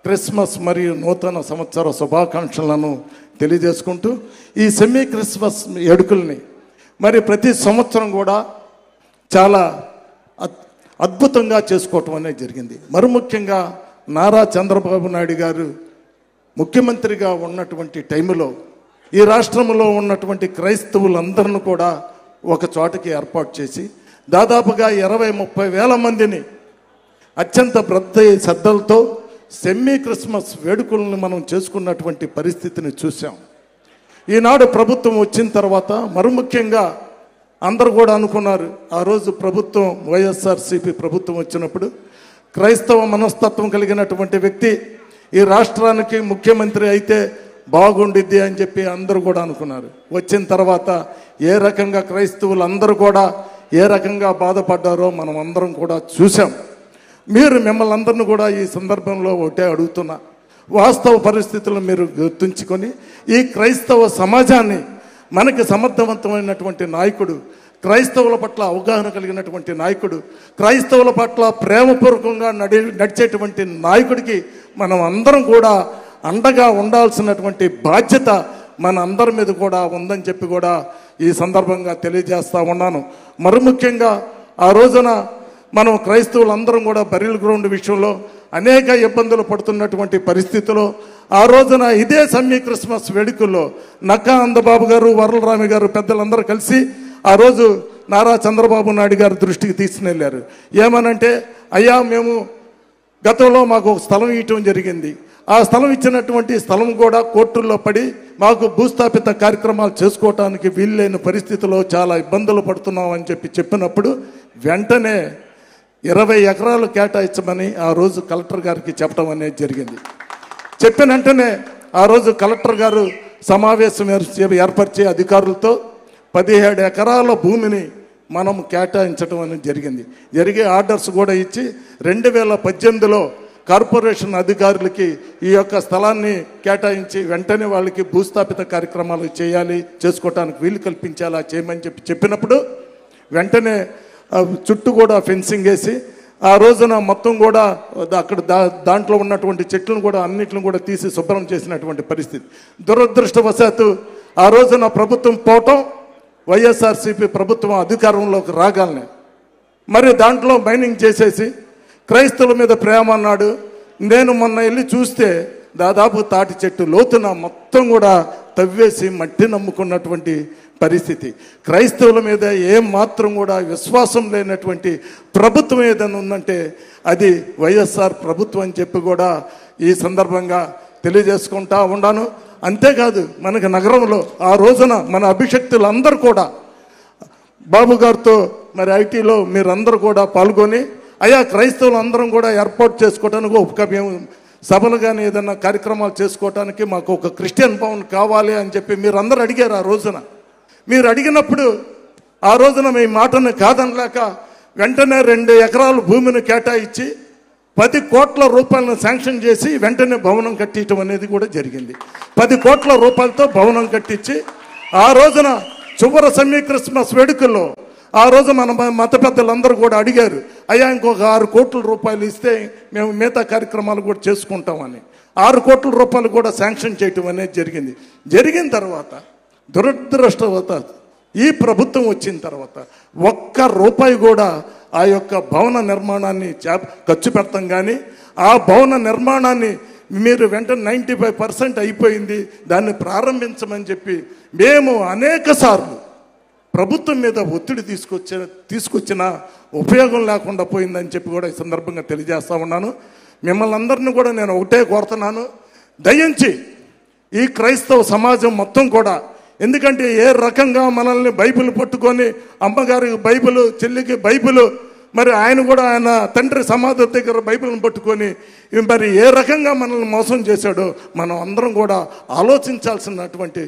క్రిస్మస్ మరియు నూతన సంవత్సర శుభాకాంక్షలను తెలియజేసుకుంటూ, ఈ సెమీ క్రిస్మస్ వేడుకల్ని మరి ప్రతి సంవత్సరం కూడా చాలా అద్భుతంగా చేసుకోవటం అనేది జరిగింది. మరి ముఖ్యంగా నారా చంద్రబాబు నాయుడు గారు ముఖ్యమంత్రిగా ఉన్నటువంటి టైంలో ఈ రాష్ట్రంలో ఉన్నటువంటి క్రైస్తవులందరిని కూడా ఒక చోటకి ఏర్పాటు చేసి దాదాపుగా 20-30 వేల మందిని అత్యంత శ్రద్ధలతో సెమీ క్రిస్మస్ వేడుకలను మనం చేసుకున్నటువంటి పరిస్థితిని చూసాం. ఈనాడు ప్రభుత్వం వచ్చిన తర్వాత మరి ముఖ్యంగా అందరూ కూడా అనుకున్నారు, ఆ రోజు ప్రభుత్వం వైఎస్ఆర్సీపీ ప్రభుత్వం వచ్చినప్పుడు క్రైస్తవ మనస్తత్వం కలిగినటువంటి వ్యక్తి ఈ రాష్ట్రానికి ముఖ్యమంత్రి అయితే బాగుండిద్ది అని చెప్పి అందరూ కూడా అనుకున్నారు. వచ్చిన తర్వాత ఏ రకంగా క్రైస్తవులు అందరూ కూడా ఏ రకంగా బాధపడ్డారో మనం అందరం కూడా చూసాం. మిమ్మల్ని అందరిని కూడా ఈ సందర్భంలో ఒకటే అడుగుతున్నా, వాస్తవ పరిస్థితులను మీరు గుర్తుంచుకొని ఈ క్రైస్తవ సమాజాన్ని మనకి సమర్థవంతమైనటువంటి నాయకుడు, క్రైస్తవుల పట్ల అవగాహన కలిగినటువంటి నాయకుడు, క్రైస్తవుల పట్ల ప్రేమపూర్వకంగా నడిచేటువంటి నాయకుడికి మనం అందరం కూడా అండగా ఉండాల్సినటువంటి బాధ్యత మన అందరి మీద కూడా ఉందని చెప్పి కూడా ఈ సందర్భంగా తెలియజేస్తా ఉన్నాను. మరి ముఖ్యంగా ఆ రోజున మనం క్రైస్తవులందరం కూడా బరిల్ గ్రౌండ్ విషయంలో అనేక ఇబ్బందులు పడుతున్నటువంటి పరిస్థితిలో ఆ రోజున ఇదే సెమీ క్రిస్మస్ వేడుకల్లో నక్కా ఆనందబాబు గారు, వరలరామి గారు పెద్దలందరూ కలిసి ఆ రోజు నారా చంద్రబాబు నాయుడు గారి దృష్టికి తీసుకెళ్ళారు. ఏమనంటే, అయ్యా మేము గతంలో మాకు ఒక స్థలం ఇవ్వటం జరిగింది, ఆ స్థలం ఇచ్చినటువంటి స్థలం కూడా కోర్టుల్లో పడి మాకు భూస్థాపిత కార్యక్రమాలు చేసుకోవటానికి వీల్లేని పరిస్థితిలో చాలా ఇబ్బందులు పడుతున్నాం అని చెప్పినప్పుడు వెంటనే 20 ఎకరాలు కేటాయించమని ఆ రోజు కలెక్టర్ గారికి చెప్పడం అనేది జరిగింది. చెప్పిన వెంటనే ఆ రోజు కలెక్టర్ గారు సమావేశం ఏర్పరిచే అధికారులతో 17 ఎకరాల భూమిని మనం కేటాయించడం అనేది జరిగే ఆర్డర్స్ కూడా ఇచ్చి 2018లో కార్పొరేషన్ అధికారులకి ఈ యొక్క స్థలాన్ని కేటాయించి వెంటనే వాళ్ళకి భూస్థాపిత కార్యక్రమాలు చేసుకోవటానికి వీలు కల్పించేలా చేయమని చెప్పినప్పుడు వెంటనే చుట్టూ కూడా ఫెన్సింగ్ వేసి ఆ రోజున మొత్తం కూడా అక్కడ దాంట్లో ఉన్నటువంటి చెట్లను కూడా అన్నిటిని కూడా తీసి శుభ్రం చేసినటువంటి పరిస్థితి. దురదృష్టవశాత్తు ఆ రోజున ప్రభుత్వం పోవటం, వైఎస్ఆర్సీపీ ప్రభుత్వం అధికారంలోకి రాగానే మరి దాంట్లో మైనింగ్ చేసేసి క్రైస్తవుల మీద ప్రేమ అన్నాడు. నేను మొన్న వెళ్ళి చూస్తే దాదాపు తాటి చెట్టు లోతున మొత్తం కూడా తవ్వేసి మట్టి నమ్ముకున్నటువంటి పరిస్థితి. క్రైస్తవుల మీద ఏం మాత్రం కూడా విశ్వాసం లేనటువంటి ప్రభుత్వం ఏదైనా ఉందంటే అది వైఎస్ఆర్ ప్రభుత్వం అని చెప్పి కూడా ఈ సందర్భంగా తెలియజేసుకుంటా ఉన్నాను. అంతేకాదు మనకి నగరంలో ఆ రోజున మన అభిషక్తులందరూ కూడా బాబు గారితో మరి ఐటీలో మీరందరూ కూడా పాల్గొని అయ్యా క్రైస్తవులు అందరం కూడా ఏర్పాటు చేసుకోవడానికి ఒక మేము సభలు కానీ ఏదైనా కార్యక్రమాలు చేసుకోవటానికి మాకు ఒక క్రిస్టియన్ భవన్ కావాలి అని చెప్పి మీరందరూ అడిగారు. ఆ రోజున మీరు అడిగినప్పుడు ఆ రోజున మీ మాటను కాదనలేక వెంటనే 2 ఎకరాల భూమిని కేటాయించి 10 కోట్ల రూపాయలను శాంక్షన్ చేసి వెంటనే భవనం కట్టించడం అనేది కూడా జరిగింది. 10 కోట్ల రూపాయలతో భవనం కట్టించి ఆ రోజున చివరి సెమీ క్రిస్మస్ వేడుకల్లో ఆ రోజు మన మత పెద్దలందరూ కూడా అడిగారు, అయ్యా ఇంకొక 6 కోట్ల రూపాయలు ఇస్తే మేము మిగతా కార్యక్రమాలు కూడా చేసుకుంటామని 6 కోట్ల రూపాయలు కూడా శాంక్షన్ చేయటం అనేది జరిగిన తర్వాత దురదృష్టవత ఈ ప్రభుత్వం వచ్చిన తర్వాత 1 రూపాయి కూడా ఆ యొక్క భవన నిర్మాణాన్ని ఖర్చు పెడతాం. కానీ ఆ భవన నిర్మాణాన్ని మీరు వెంటనే 95% అయిపోయింది, దాన్ని ప్రారంభించమని చెప్పి మేము అనేక సార్లు ప్రభుత్వం మీద ఒత్తిడి తీసుకొచ్చిన ఉపయోగం లేకుండా పోయిందని చెప్పి కూడా ఈ సందర్భంగా తెలియజేస్తా ఉన్నాను. మిమ్మల్ని అందరినీ కూడా నేను ఒకటే కోరుతున్నాను, దయించి ఈ క్రైస్తవ సమాజం మొత్తం కూడా, ఎందుకంటే ఏ రకంగా మనల్ని బైబిల్ పట్టుకొని అమ్మగారికి బైబిల్, చెల్లికి బైబిల్, మరి ఆయన కూడా ఆయన తండ్రి సమాధి దగ్గర బైబిల్ని పట్టుకొని మరి ఏ రకంగా మనల్ని మోసం చేశాడో మనం అందరం కూడా ఆలోచించాల్సినటువంటి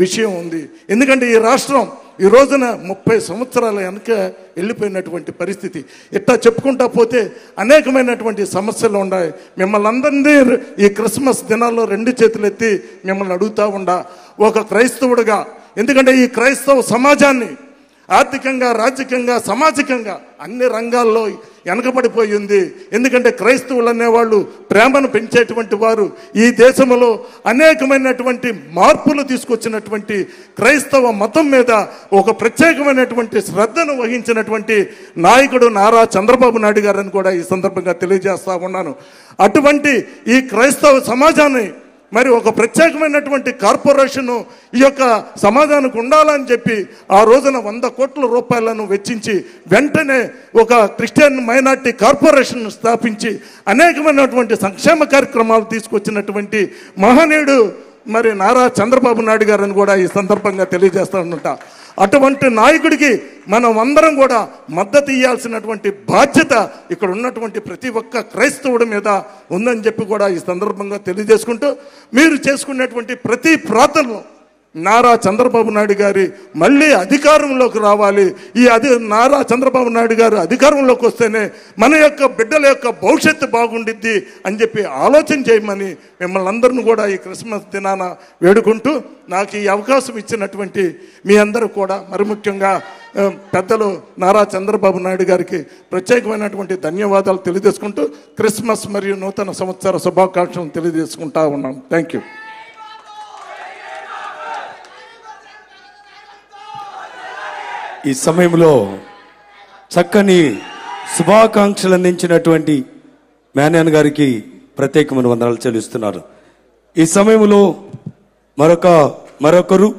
విషయం ఉంది. ఎందుకంటే ఈ రాష్ట్రం ఈ రోజున 30 సంవత్సరాల వెనక వెళ్ళిపోయినటువంటి పరిస్థితి. ఇట్లా చెప్పుకుంటా పోతే అనేకమైనటువంటి సమస్యలు ఉన్నాయి. మిమ్మల్ని అందరినీ ఈ క్రిస్మస్ దినాల్లో 2 చేతులు ఎత్తి మిమ్మల్ని అడుగుతూ ఉండా ఒక క్రైస్తవుడిగా, ఎందుకంటే ఈ క్రైస్తవ సమాజాన్ని ఆర్థికంగా, రాజకీయంగా, సామాజికంగా అన్ని రంగాల్లో వెనకబడిపోయి ఉంది. ఎందుకంటే క్రైస్తవులు అనేవాళ్ళు ప్రేమను పెంచేటువంటి వారు, ఈ దేశంలో అనేకమైనటువంటి మార్పులు తీసుకొచ్చినటువంటి క్రైస్తవ మతం మీద ఒక ప్రత్యేకమైనటువంటి శ్రద్ధను వహించినటువంటి నాయకుడు నారా చంద్రబాబు నాయుడు గారని కూడా ఈ సందర్భంగా తెలియజేస్తా ఉన్నాను. అటువంటి ఈ క్రైస్తవ సమాజాన్ని మరి ఒక ప్రత్యేకమైనటువంటి కార్పొరేషను ఈ యొక్క సమాజానికి ఉండాలని చెప్పి ఆ రోజున 100 కోట్ల రూపాయలను వెచ్చించి వెంటనే ఒక క్రిస్టియన్ మైనార్టీ కార్పొరేషన్ స్థాపించి అనేకమైనటువంటి సంక్షేమ కార్యక్రమాలు తీసుకొచ్చినటువంటి మహనీయుడు మరి నారా చంద్రబాబు నాయుడు గారని కూడా ఈ సందర్భంగా తెలియజేస్తానంట. అటువంటి నాయకుడికి మనం అందరం కూడా మద్దతు ఇవ్వాల్సినటువంటి బాధ్యత ఇక్కడ ఉన్నటువంటి ప్రతి ఒక్క క్రైస్తవుడి మీద ఉందని చెప్పి కూడా ఈ సందర్భంగా తెలియజేసుకుంటూ, మీరు చేసుకునేటువంటి ప్రతి ప్రార్థనలో నారా చంద్రబాబు నాయుడు గారి మళ్ళీ అధికారంలోకి రావాలి. నారా చంద్రబాబు నాయుడు గారు అధికారంలోకి వస్తేనే మన యొక్క బిడ్డల యొక్క భవిష్యత్తు బాగుండిద్ది అని చెప్పి ఆలోచన చేయమని మిమ్మల్ని అందరిని కూడా ఈ క్రిస్మస్ దినాన వేడుకుంటూ, నాకు ఈ అవకాశం ఇచ్చినటువంటి మీ అందరూ కూడా మరి ముఖ్యంగా పెద్దలు నారా చంద్రబాబు నాయుడు గారికి ప్రత్యేకమైనటువంటి ధన్యవాదాలు తెలియజేసుకుంటూ క్రిస్మస్ మరియు నూతన సంవత్సర శుభాకాంక్షలు తెలియజేసుకుంటా ఉన్నాను. Thank you. ఈ సమయంలో చక్కని శుభాకాంక్షలు అందించినటువంటి మేనన్ గారికి ప్రత్యేకమైన వందనాలు చెల్లిస్తున్నారు. ఈ సమయంలో మరొకరు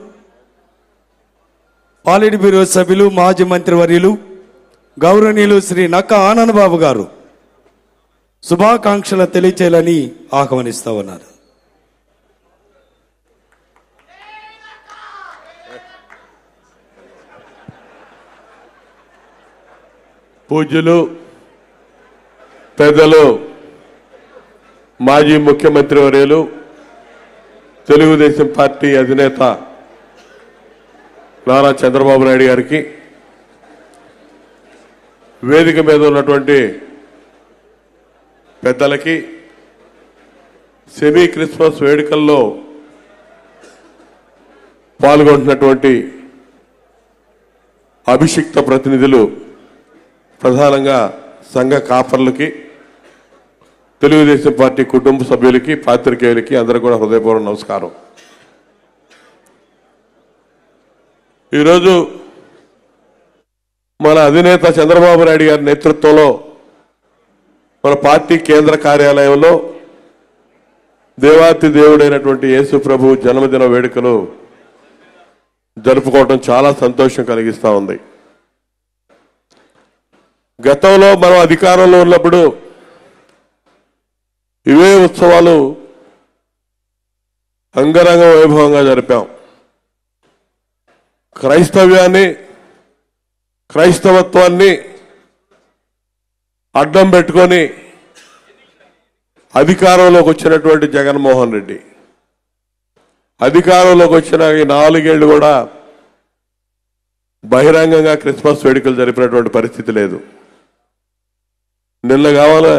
పాలిట్ బ్యూరో సభ్యులు మాజీ మంత్రివర్యులు గౌరవనీయులు శ్రీ నక్క ఆనంద్ బాబు గారు శుభాకాంక్షలు తెలియచేయాలని ఆహ్వానిస్తా ఉన్నారు. పూజ్యులు పెద్దలు మాజీ ముఖ్యమంత్రి వర్యులు తెలుగుదేశం పార్టీ అధినేత నారా చంద్రబాబు నాయుడు గారికి, వేదిక మీద ఉన్నటువంటి పెద్దలకి, సెమీ క్రిస్మస్ వేడుకల్లో పాల్గొంటున్నటువంటి అభిషిక్త ప్రతినిధులు, ప్రధానంగా సంఘ కాపర్లకి, తెలుగుదేశం పార్టీ కుటుంబ సభ్యులకి, పాత్రికేయులకి అందరూ కూడా హృదయపూర్వక నమస్కారం. ఈరోజు మన అధినేత చంద్రబాబు నాయుడు గారి నేతృత్వంలో మన పార్టీ కేంద్ర కార్యాలయంలో దేవాతి దేవుడైనటువంటి యేసు ప్రభు జన్మదిన వేడుకలు జరుపుకోవడం చాలా సంతోషం కలిగిస్తూ ఉంది. గతంలో మనం అధికారంలో ఉన్నప్పుడు ఇవే ఉత్సవాలు అంగరంగ వైభవంగా జరిపాం. క్రైస్తవ్యాన్ని, క్రైస్తవత్వాన్ని అడ్డం పెట్టుకొని అధికారంలోకి వచ్చినటువంటి జగన్మోహన్ రెడ్డి అధికారంలోకి వచ్చిన ఈ 4 ఏళ్లు కూడా బహిరంగంగా క్రిస్మస్ వేడుకలు జరిపినటువంటి పరిస్థితి లేదు. నిన్న కావాలా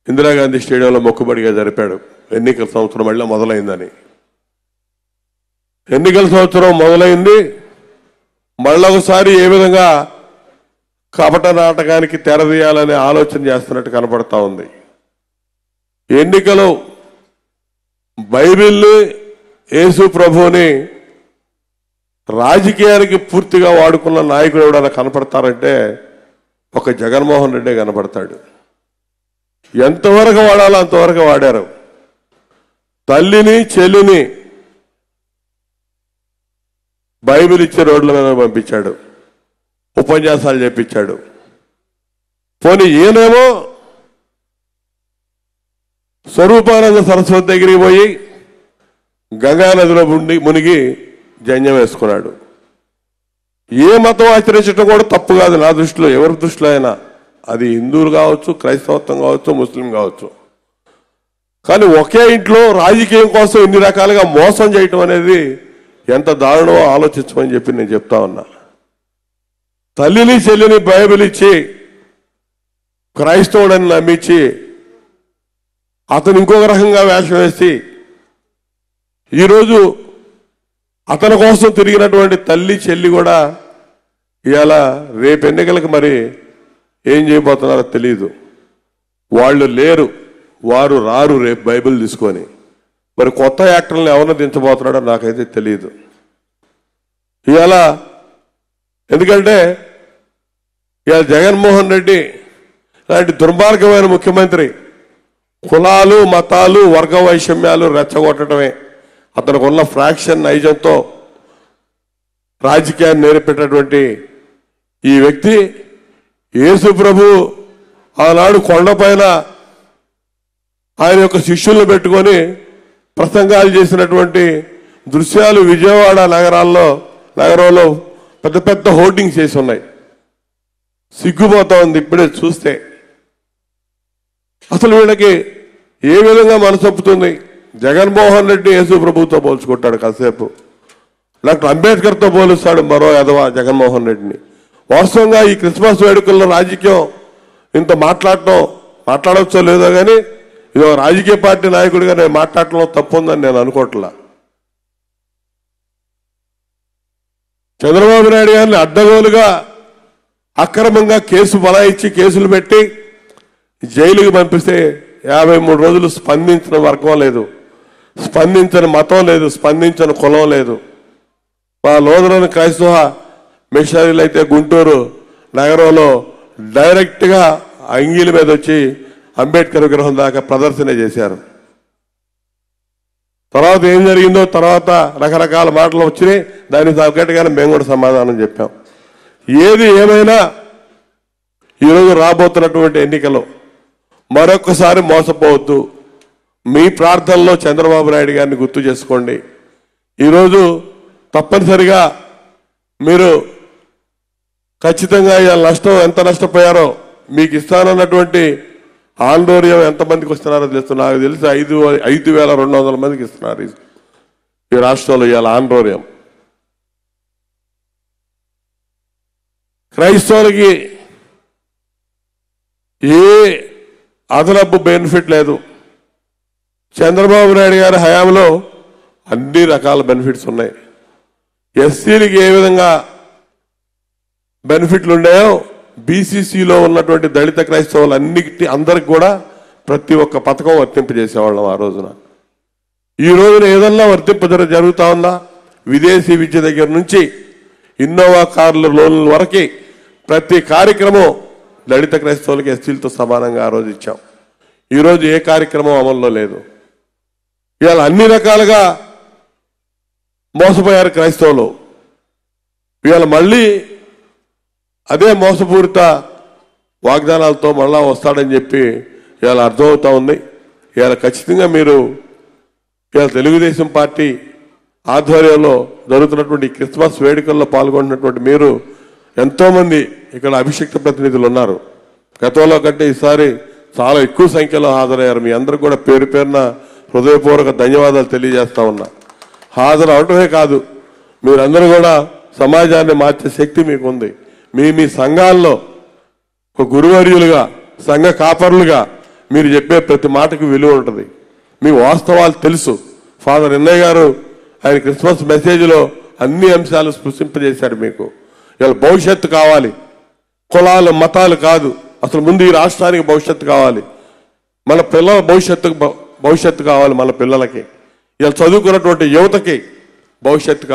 ఇందిరాగాంధీ స్టేడియంలో మొక్కుబడిగా జరిపాడు. ఎన్నికల సంవత్సరం మళ్ళీ మొదలైందని. ఎన్నికల సంవత్సరం మొదలైంది, మళ్ళొకసారి ఏ విధంగా కపట నాటకానికి తెరదీయాలనే ఆలోచన చేస్తున్నట్టు కనపడతా ఉంది. ఎన్నికలు బైబిల్ని, యేసు ప్రభువుని రాజకీయానికి పూర్తిగా వాడుకున్న నాయకుడు ఎవడన్నా కనపడతారంటే ఒక జగన్మోహన్ రెడ్డి కనపడతాడు. ఎంతవరకు వాడాలో అంతవరకు వాడారు. తల్లిని, చెల్లిని బైబిల్ ఇచ్చే రోడ్ల మీద పంపించాడు, ఉపన్యాసాలు చెప్పించాడు. పోనీ ఈయనేమో స్వరూపానంద సరస్వతి దగ్గరికి పోయి గంగానదిలో మునిగి జంజం వేసుకున్నాడు. ఏ మతం ఆచరించడం కూడా తప్పు కాదు నా దృష్టిలో, ఎవరి దృష్టిలో అయినా. అది హిందువులు కావచ్చు, క్రైస్తవత్వం కావచ్చు, ముస్లిం కావచ్చు. కానీ ఒకే ఇంట్లో రాజకీయం కోసం ఇన్ని రకాలుగా మోసం చేయటం అనేది ఎంత దారుణమో ఆలోచించమని చెప్పి నేను చెప్తా ఉన్నా. తల్లిని, చెల్లిని బైబిల్ ఇచ్చి క్రైస్తవుడని నమ్మించి అతను ఇంకొక రకంగా వేషం వేసి ఈరోజు అతని కోసం తిరిగినటువంటి తల్లి, చెల్లి కూడా ఇవాళ రేపు ఎన్నికలకు మరి ఏం చేయబోతున్నారో తెలియదు. వాళ్ళు లేరు, వారు రారు రేపు బైబిల్ తీసుకొని. మరి కొత్త యాక్టర్లను ఎవరిని దించబోతున్నాడో నాకైతే తెలియదు ఇవాళ. ఎందుకంటే ఇవాళ జగన్మోహన్ రెడ్డి లాంటి దుర్మార్గమైన ముఖ్యమంత్రి కులాలు, మతాలు, వర్గ వైషమ్యాలు రెచ్చగొట్టడమే అతనికి ఉన్న ఫ్రాక్షన్ నైజంతో రాజకీయాన్ని నేర్పేటటువంటి ఈ వ్యక్తి యేసు ప్రభు ఆనాడు కొండపైన ఆయన యొక్క శిష్యులను పెట్టుకొని ప్రసంగాలు చేసినటువంటి దృశ్యాలు విజయవాడ నగరంలో పెద్ద పెద్ద హోర్డింగ్స్ చేసి ఉన్నాయి. సిగ్గుపోతా ఉంది ఇప్పుడే చూస్తే. అసలు వీళ్ళకి ఏ విధంగా మనసొప్పుతుంది? జగన్మోహన్ రెడ్డి యేసు ప్రభుతో పోల్చుకుంటాడు కాసేపు, డాక్టర్ అంబేద్కర్తో పోలుస్తాడు మరో యాదవ జగన్మోహన్ రెడ్డిని. వాస్తవంగా ఈ క్రిస్మస్ వేడుకల్లో రాజకీయం ఇంత మాట్లాడవచ్చో లేదో కానీ ఇది రాజకీయ పార్టీ నాయకుడిగా నేను మాట్లాడటంలో తప్పు ఉందని నేను అనుకోవట్లా. చంద్రబాబు నాయుడు గారిని అడ్డగోలుగా అక్రమంగా కేసు బనాయించి కేసులు పెట్టి జైలుకి పంపిస్తే 53 రోజులు స్పందించిన వర్గం లేదు, స్పందించని మతం లేదు, స్పందించని కులం లేదు. మా లోదరని క్రైస్తవ మిషనరీలు అయితే గుంటూరు నగరంలో డైరెక్ట్గా అంగీల మీద వచ్చి అంబేద్కర్ విగ్రహం దాకా ప్రదర్శన చేశారు. తర్వాత ఏం జరిగిందో తర్వాత రకరకాల మాటలు వచ్చినాయి. దానికి తగ్గట్టుగానే మేము కూడా సమాధానం చెప్పాం. ఏది ఏమైనా ఈరోజు రాబోతున్నటువంటి ఎన్నికలో మరొక్కసారి మోసపోవద్దు. మీ ప్రార్థనలో చంద్రబాబు నాయుడు గారిని గుర్తు చేసుకోండి. ఈరోజు తప్పనిసరిగా మీరు ఖచ్చితంగా ఇవాళ నష్టం ఎంత నష్టపోయారో మీకు ఇస్తానన్నటువంటి ఆందోళన ఎంతమందికి వస్తున్నారో తెలుసు. నాకు తెలిసి 5,200 మందికి ఇస్తున్నారు ఈ రాష్ట్రంలో ఇవాళ ఆందోళన. క్రైస్తవులకి ఏ అదనపు బెనిఫిట్ లేదు. చంద్రబాబు నాయుడు గారి హయాంలో అన్ని రకాల బెనిఫిట్స్ ఉన్నాయి. ఎస్సీలకి ఏ విధంగా బెనిఫిట్లు ఉన్నాయో బీసీసీలో ఉన్నటువంటి దళిత క్రైస్తవులు అందరికి కూడా ప్రతి ఒక్క పథకం వర్తింపజేసేవాళ్ళం ఆ రోజున. ఈ రోజున ఏదన్నా జరుగుతా ఉందా? విదేశీ విద్య దగ్గర నుంచి ఇన్నోవా కార్ల లోన్ల వరకు ప్రతి కార్యక్రమం దళిత క్రైస్తవులకి ఎస్సీలతో సమానంగా ఆ రోజు ఇచ్చాం. ఈరోజు ఏ కార్యక్రమం అమల్లో లేదు. ఇవాళ అన్ని రకాలుగా మోసపోయారు క్రైస్తవులు. ఇవాళ మళ్ళీ అదే మోసపూరిత వాగ్దానాలతో మళ్ళా వస్తాడని చెప్పి ఇవాళ అర్థమవుతా ఉంది. ఇవాళ ఖచ్చితంగా మీరు ఇవాళ తెలుగుదేశం పార్టీ ఆధ్వర్యంలో జరుగుతున్నటువంటి క్రిస్మస్ వేడుకల్లో పాల్గొన్నటువంటి మీరు ఎంతోమంది ఇక్కడ అభిషిక్త ప్రతినిధులు ఉన్నారు. గతంలో కంటే ఈసారి చాలా ఎక్కువ సంఖ్యలో హాజరయ్యారు. మీ అందరూ కూడా పేరు పేరున హృదయపూర్వక ధన్యవాదాలు తెలియజేస్తా ఉన్నా. హాజరు అవటమే కాదు, మీరందరూ కూడా సమాజాన్ని మార్చే శక్తి మీకు ఉంది. మీ సంఘాల్లో ఒక గురువర్యులుగా సంఘ కాపరులుగా మీరు చెప్పే ప్రతి మాటకు విలువ ఉంటుంది. మీ వాస్తవాలు తెలుసు. ఫాదర్ ఎన్నయ్య గారు ఆయన క్రిస్మస్ మెసేజ్లో అన్ని అంశాలు స్పృశింపజేశారు. మీకు ఇలా భవిష్యత్తు కావాలి, కులాలు మతాలు కాదు, అసలు ముందు ఈ రాష్ట్రానికి భవిష్యత్తు కావాలి, మన పిల్లల భవిష్యత్తు కావాలి, మన పిల్లలకి ఇలా చదువుకున్నటువంటి యువతకి భవిష్యత్తు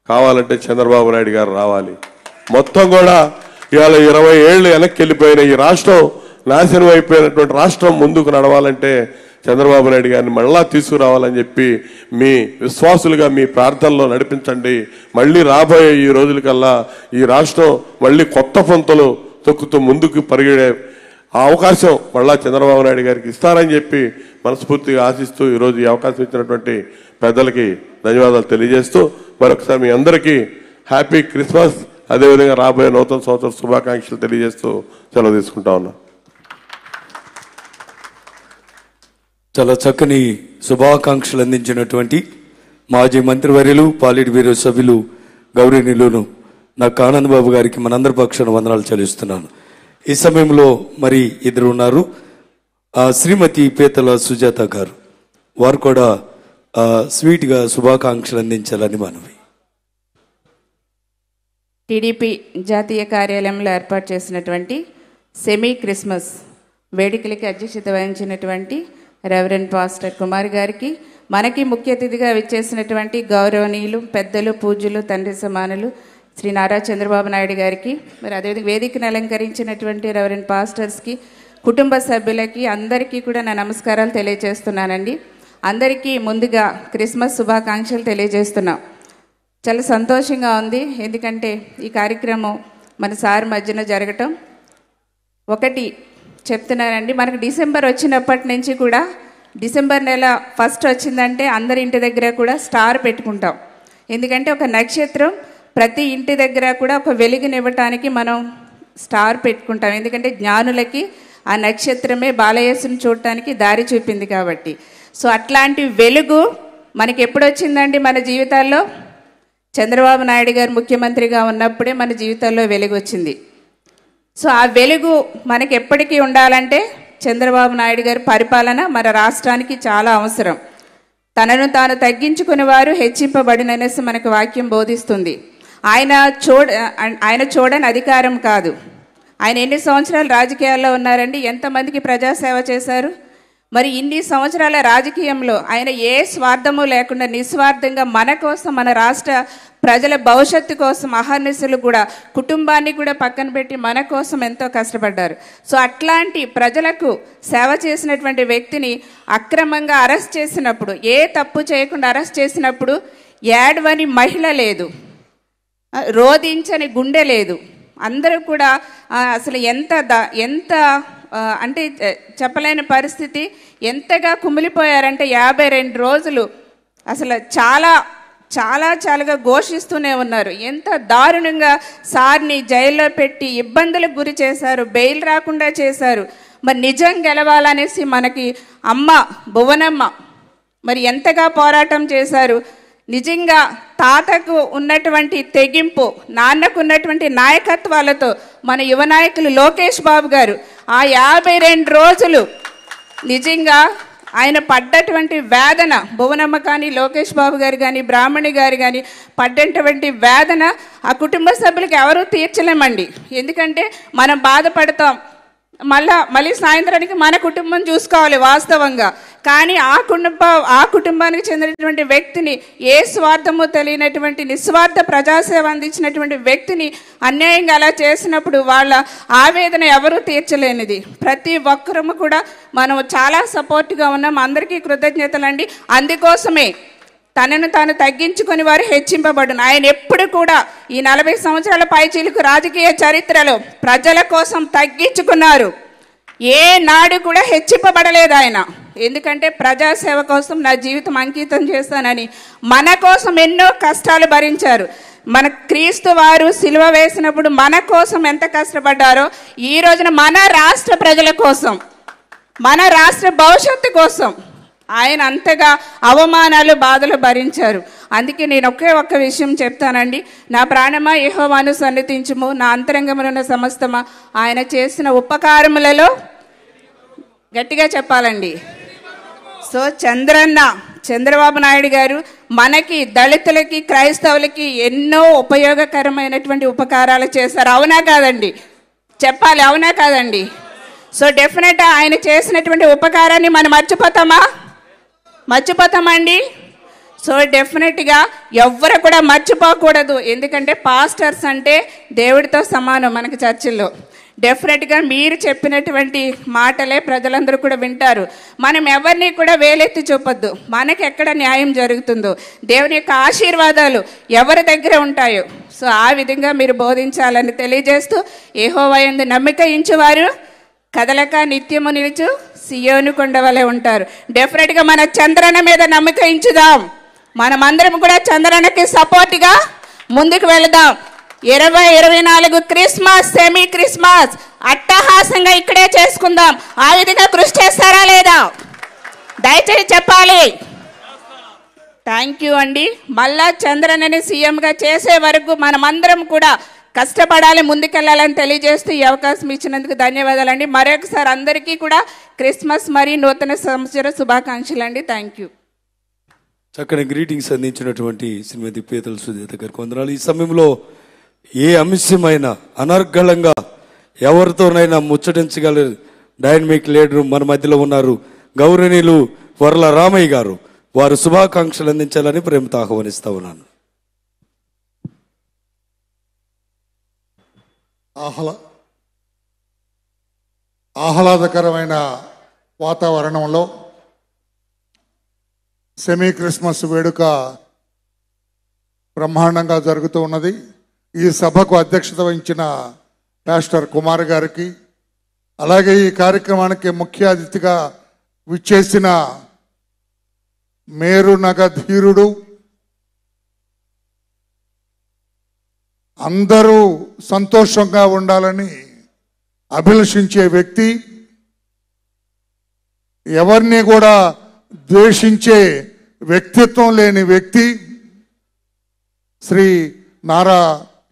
కావాలంటే చంద్రబాబు నాయుడు గారు రావాలి. మొత్తం కూడా ఇవాళ 20 ఏళ్ళు వెనక్కి వెళ్ళిపోయిన ఈ రాష్ట్రం, నాశనం అయిపోయినటువంటి రాష్ట్రం ముందుకు నడవాలంటే చంద్రబాబు నాయుడు గారిని మళ్ళా తీసుకురావాలని చెప్పి మీ విశ్వాసులుగా మీ ప్రార్థనలో నడిపించండి. మళ్ళీ రాబోయే ఈ రోజులకల్లా ఈ రాష్ట్రం మళ్ళీ కొత్త పంతులు తొక్కుతూ ముందుకు పరిగెడే ఆ అవకాశం మళ్ళా చంద్రబాబు నాయుడు గారికి ఇస్తారని చెప్పి మనస్ఫూర్తిగా ఆశిస్తూ ఈరోజు ఈ అవకాశం ఇచ్చినటువంటి పెద్దలకి ధన్యవాదాలు తెలియజేస్తూ మరొకసారి మీ అందరికీ హ్యాపీ క్రిస్మస్, అదేవిధంగా రాబోయే నూతన సంవత్సర శుభాకాంక్షలు తెలియజేస్తూ సెలవు తీసుకుంటా ఉన్నా. చాలా చక్కని శుభాకాంక్షలు అందించినటువంటి మాజీ మంత్రివర్యులు పాలిట్ బ్యూరో సభ్యులు గౌరవనీయులు నాకు ఆనంద్ బాబు గారికి మనందరి పక్షాన వందనాలు చెల్లిస్తున్నాను. ఈ సమయంలో మరి ఇద్దరు ఉన్నారు, శ్రీమతి పీతల సుజాత గారు, వారు కూడా స్వీట్గా శుభాకాంక్షలు అందించాలని మనవి. టీడీపీ జాతీయ కార్యాలయంలో ఏర్పాటు చేసినటువంటి సెమీ క్రిస్మస్ వేడుకలకి అధ్యక్షత వహించినటువంటి రెవరెండ్ పాస్టర్ కుమార్ గారికి, మనకి ముఖ్య అతిథిగా విచ్చేసినటువంటి గౌరవనీయులు పెద్దలు పూజ్యులు తండ్రి సమానులు శ్రీ నారా చంద్రబాబు నాయుడు గారికి, మరి అదేవిధంగా వేదికను అలంకరించినటువంటి రెవరెండ్ పాస్టర్స్కి, కుటుంబ సభ్యులకి అందరికీ కూడా నా నమస్కారాలు తెలియజేస్తున్నానండి. అందరికీ ముందుగా క్రిస్మస్ శుభాకాంక్షలు తెలియజేస్తున్నాం. చాలా సంతోషంగా ఉంది, ఎందుకంటే ఈ కార్యక్రమం మన సార్ మధ్యన జరగటం. ఒకటి చెప్తున్నానండి, మనకు డిసెంబర్ వచ్చినప్పటి నుంచి కూడా డిసెంబర్ నెల 1 వచ్చిందంటే అందరి ఇంటి దగ్గర కూడా స్టార్ పెట్టుకుంటాం. ఎందుకంటే ఒక నక్షత్రం ప్రతి ఇంటి దగ్గర కూడా ఒక వెలుగునివ్వటానికి మనం స్టార్ పెట్టుకుంటాం. ఎందుకంటే జ్ఞానులకి ఆ నక్షత్రమే బాలయేసుని చూడటానికి దారి చూపింది కాబట్టి. సో అట్లాంటి వెలుగు మనకి ఎప్పుడు వచ్చిందండి మన జీవితాల్లో? చంద్రబాబు నాయుడు గారు ముఖ్యమంత్రిగా ఉన్నప్పుడే మన జీవితాల్లో వెలుగు వచ్చింది. సో ఆ వెలుగు మనకి ఎప్పటికీ ఉండాలంటే చంద్రబాబు నాయుడు గారి పరిపాలన మన రాష్ట్రానికి చాలా అవసరం. తనను తాను తగ్గించుకునే వారు హెచ్చింపబడిననేసి మనకు వాక్యం బోధిస్తుంది. ఆయన చూడని అధికారం కాదు. ఆయన ఎన్ని సంవత్సరాలు రాజకీయాల్లో ఉన్నారండి? ఎంతమందికి ప్రజాసేవ చేశారు? మరి ఇన్ని సంవత్సరాల రాజకీయంలో ఆయన ఏ స్వార్థము లేకుండా నిస్వార్థంగా మన కోసం, మన రాష్ట్ర ప్రజల భవిష్యత్తు కోసం అహర్నిశలు కూడా కుటుంబాన్ని కూడా పక్కన పెట్టి మన కోసం ఎంతో కష్టపడ్డారు. సో అట్లాంటి ప్రజలకు సేవ చేసినటువంటి వ్యక్తిని అక్రమంగా అరెస్ట్ చేసినప్పుడు, ఏ తప్పు చేయకుండా అరెస్ట్ చేసినప్పుడు ఏడవని మహిళ లేదు, రోధించని గుండె లేదు. అందరూ కూడా అసలు ఎంత అంటే చెప్పలేని పరిస్థితి, ఎంతగా కుమిలిపోయారంటే 52 రోజులు అసలు చాలాగా ఘోషిస్తూనే ఉన్నారు. ఎంత దారుణంగా సార్ని జైల్లో పెట్టి ఇబ్బందులకు గురి చేశారు, బెయిల్ రాకుండా చేశారు. మరి నిజం గెలవాలనేసి మనకి అమ్మ భువనమ్మ మరి ఎంతగా పోరాటం చేశారు. నిజంగా తాతకు ఉన్నటువంటి తెగింపు, నాన్నకు ఉన్నటువంటి నాయకత్వాలతో మన యువ నాయకులు లోకేష్ బాబు గారు ఆ 52 రోజులు నిజంగా ఆయన పడ్డటువంటి వేదన, భువనమ్మ కానీ, లోకేష్ బాబు గారు కానీ, బ్రాహ్మణి గారు కానీ పడ్డటువంటి వేదన ఆ కుటుంబ సభ్యులకి ఎవరూ తీర్చలేమండి. ఎందుకంటే మనం బాధపడతాం, మళ్ళీ సాయంత్రానికి మన కుటుంబం చూసుకోవాలి వాస్తవంగా. కానీ ఆ కుటుంబానికి చెందినటువంటి వ్యక్తిని, ఏ స్వార్థమో తెలియనటువంటి నిస్వార్థ ప్రజాసేవ అందించినటువంటి వ్యక్తిని అన్యాయంగా అలా చేసినప్పుడు వాళ్ళ ఆవేదన ఎవరూ తీర్చలేనిది. ప్రతి ఒక్కరము కూడా మనం చాలా సపోర్ట్గా ఉన్నాం. అందరికీ కృతజ్ఞతలండి. అందుకోసమే తనను తాను తగ్గించుకొని వారు హెచ్చింపబడును. ఆయన ఎప్పుడు కూడా ఈ 40 సంవత్సరాల పైచీలకు రాజకీయ చరిత్రలో ప్రజల కోసం తగ్గించుకున్నారు. ఏ నాడు కూడా హెచ్చింపబడలేదు ఆయన. ఎందుకంటే ప్రజాసేవ కోసం నా జీవితం అంకితం చేస్తానని మన కోసం ఎన్నో కష్టాలు భరించారు. మన క్రీస్తు వారు సిలువ వేసినప్పుడు మన కోసం ఎంత కష్టపడ్డారో, ఈ రోజున మన రాష్ట్ర ప్రజల కోసం, మన రాష్ట్ర భవిష్యత్తు కోసం ఆయన అంతగా అవమానాలు, బాధలు భరించారు. అందుకే నేను ఒక్క విషయం చెప్తానండి. నా ప్రాణమా యెహోవాను సన్నిధించుము, నా అంతరంగమున సమస్తమా ఆయన చేసిన ఉపకారములలో, గట్టిగా చెప్పాలండి. సో చంద్రబాబు నాయుడు గారు మనకి, దళితులకి, క్రైస్తవులకి ఎన్నో ఉపయోగకరమైనటువంటి ఉపకారాలు చేశారు. అవునా కాదండి? చెప్పాలి, అవునా కాదండి? సో డెఫినెట్గా ఆయన చేసినటువంటి ఉపకారాన్ని మనం మర్చిపోతామండి. సో డెఫినెట్గా ఎవ్వరు కూడా మర్చిపోకూడదు. ఎందుకంటే పాస్టర్స్ అంటే దేవుడితో సమానం మనకి చర్చిల్లో. డెఫినెట్గా మీరు చెప్పినటువంటి మాటలే ప్రజలందరూ కూడా వింటారు. మనం ఎవరిని కూడా వేలెత్తి చూపొద్దు. మనకి ఎక్కడ న్యాయం జరుగుతుందో, దేవుని యొక్క ఆశీర్వాదాలు ఎవరి దగ్గర ఉంటాయో, సో ఆ విధంగా మీరు బోధించాలని తెలియజేస్తూ, యెహోవా యందు నమ్మిక ఉంచువారు కదలక నిత్యము నిలుచు సియోను కొండ వలె ఉంటారు. డెఫినెట్గా మన చంద్రన్న మీద నమ్మిక ఉంచుదాం. మనమందరం కూడా చంద్రన్నకి సపోర్ట్గా ముందుకు వెళదాం. 2024 క్రిస్మస్, సెమీ క్రిస్మస్ అట్టహాసంగా ఇక్కడే చేసుకుందాం. ఆ విధంగా కృషి చేస్తారా లేదా? దయచేసి చెప్పాలి. థ్యాంక్ యూ అండి. మళ్ళా చంద్రన్నని సీఎంగా చేసే వరకు మనమందరం కూడా కష్టపడాలి, ముందుకెళ్ళాలని తెలియజేస్తూ ఈ అవకాశం ఇచ్చినందుకు ధన్యవాదాలండి. మరొకసారి అందరికీ కూడా క్రిస్మస్ మరియు నూతన సంవత్సర శుభాకాంక్షలు అండి. Thank you. చక్కని గ్రీటింగ్స్ అందించినటువంటి శ్రీమతి పీతల సుజాత గారికి వందనాలు. ఈ సమయంలో ఏ అంశమైనా అనర్గళంగా ఎవరితోనైనా ముచ్చటించగల డైనమిక్ లీడర్ మన మధ్యలో ఉన్నారు, గౌరవనీయులు వర్ల రామయ్య గారు. వారు శుభాకాంక్షలు అందించాలని ప్రేమతో ఆహ్వానిస్తా ఉన్నాను. ఆహ్లాదకరమైన వాతావరణంలో సెమీ క్రిస్మస్ వేడుక బ్రహ్మాండంగా జరుగుతూ ఉన్నది. ఈ సభకు అధ్యక్షత వహించిన పాస్టర్ కుమార్ గారికి, అలాగే ఈ కార్యక్రమానికి ముఖ్య అతిథిగా విచ్చేసిన మేరునగ ధీరుడు, అందరూ సంతోషంగా ఉండాలని అభిలషించే వ్యక్తి, ఎవరిని కూడా ద్వేషించే వ్యక్తిత్వం లేని వ్యక్తి శ్రీ నారా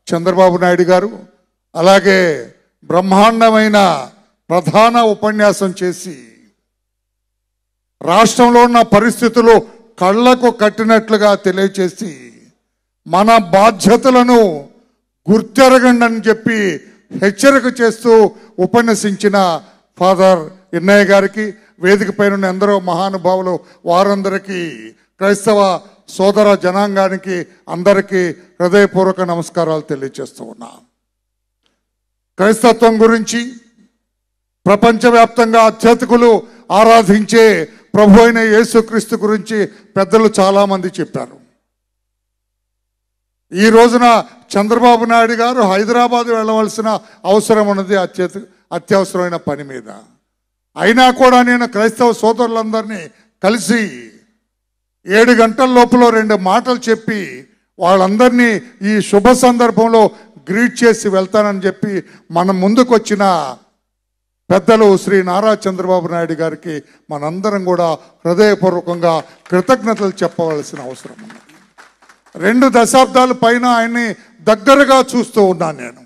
చంద్రబాబు నాయుడు గారు. అలాగే బ్రహ్మాండమైన ప్రధాన ఉపన్యాసం చేసి రాష్ట్రంలో ఉన్న పరిస్థితులు కళ్ళకు కట్టినట్లుగా తెలియచేసి మన బాధ్యతలను గుర్తెరగండి అని చెప్పి హెచ్చరిక చేస్తూ ఉపన్యసించిన ఫాదర్ ఇన్నయ్య గారికి, వేదిక పైన ఎందరో మహానుభావులు వారందరికీ క్రైస్తవ సోదర జనాంగానికి అందరికీ హృదయపూర్వక నమస్కారాలు తెలియజేస్తూ ఉన్నా. క్రైస్తత్వం గురించి ప్రపంచవ్యాప్తంగా అత్యధికులు ఆరాధించే ప్రభు అయిన యేసుక్రీస్తు గురించి పెద్దలు చాలామంది చెప్పారు. ఈ రోజున చంద్రబాబు నాయుడు గారు హైదరాబాద్ వెళ్ళవలసిన అవసరం ఉన్నది, అత్యవసరమైన పని మీద. అయినా కూడా నేను క్రైస్తవ సోదరులందరినీ కలిసి 7 గంటల లోపల 2 మాటలు చెప్పి వాళ్ళందరినీ ఈ శుభ సందర్భంలో గ్రీట్ చేసి వెళ్తానని చెప్పి మన ముందుకు వచ్చిన పెద్దలు శ్రీ నారా చంద్రబాబు నాయుడు గారికి మనందరం కూడా హృదయపూర్వకంగా కృతజ్ఞతలు చెప్పవలసిన అవసరం ఉంది. 2 దశాబ్దాల పైన ఆయన్ని దగ్గరగా చూస్తూ ఉన్నాను నేను.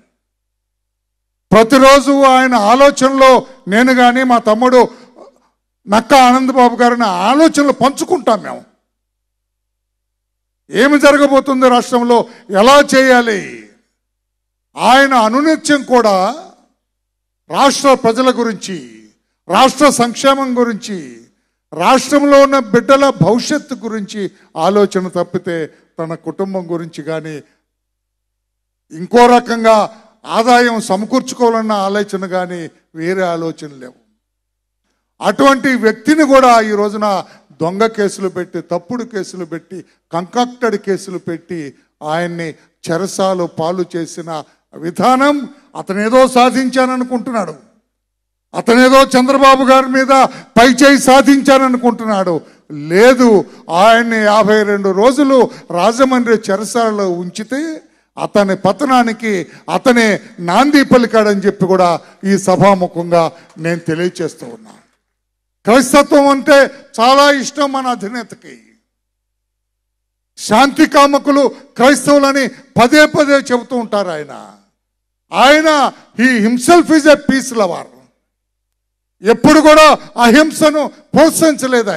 ప్రతిరోజు ఆయన ఆలోచనలో నేను కానీ మా తమ్ముడు నక్కా ఆనందబాబు గారిని ఆలోచనలు పంచుకుంటాం మేము. ఏమి జరగబోతుంది రాష్ట్రంలో, ఎలా చేయాలి, ఆయన అనునిత్యం కూడా రాష్ట్ర ప్రజల గురించి, రాష్ట్ర సంక్షేమం గురించి, రాష్ట్రంలో ఉన్న బిడ్డల భవిష్యత్తు గురించి ఆలోచన తప్పితే తన కుటుంబం గురించి కానీ ఇంకో రకంగా ఆదాయం సమకూర్చుకోవాలన్న ఆలోచన కానీ వేరే ఆలోచన లేవు. అటువంటి వ్యక్తిని కూడా ఈ రోజున దొంగ కేసులు పెట్టి, తప్పుడు కేసులు పెట్టి, కంకాక్టెడ్ కేసులు పెట్టి ఆయన్ని చెరసాలు పాలు చేసిన విధానం, అతనేదో సాధించాననుకుంటున్నాడు, అతనేదో చంద్రబాబు గారి మీద పైచేయి సాధించాననుకుంటున్నాడు. లేదు, ఆయన్ని 52 రోజులు రాజమండ్రి చెరసాలలో ఉంచితే అతని పతనానికి అతనే నాంది పలికాడని చెప్పి కూడా ఈ సభాముఖంగా నేను తెలియచేస్తూ ఉన్నా. క్రైస్తత్వం అంటే చాలా ఇష్టం మన అధినేతకి. శాంతి కామకులు క్రైస్తవులని పదే పదే చెబుతూ ఉంటారు. ఆయన he himself is a piece lover. ఎప్పుడు కూడా అహింసను ప్రోత్సహించలేదు.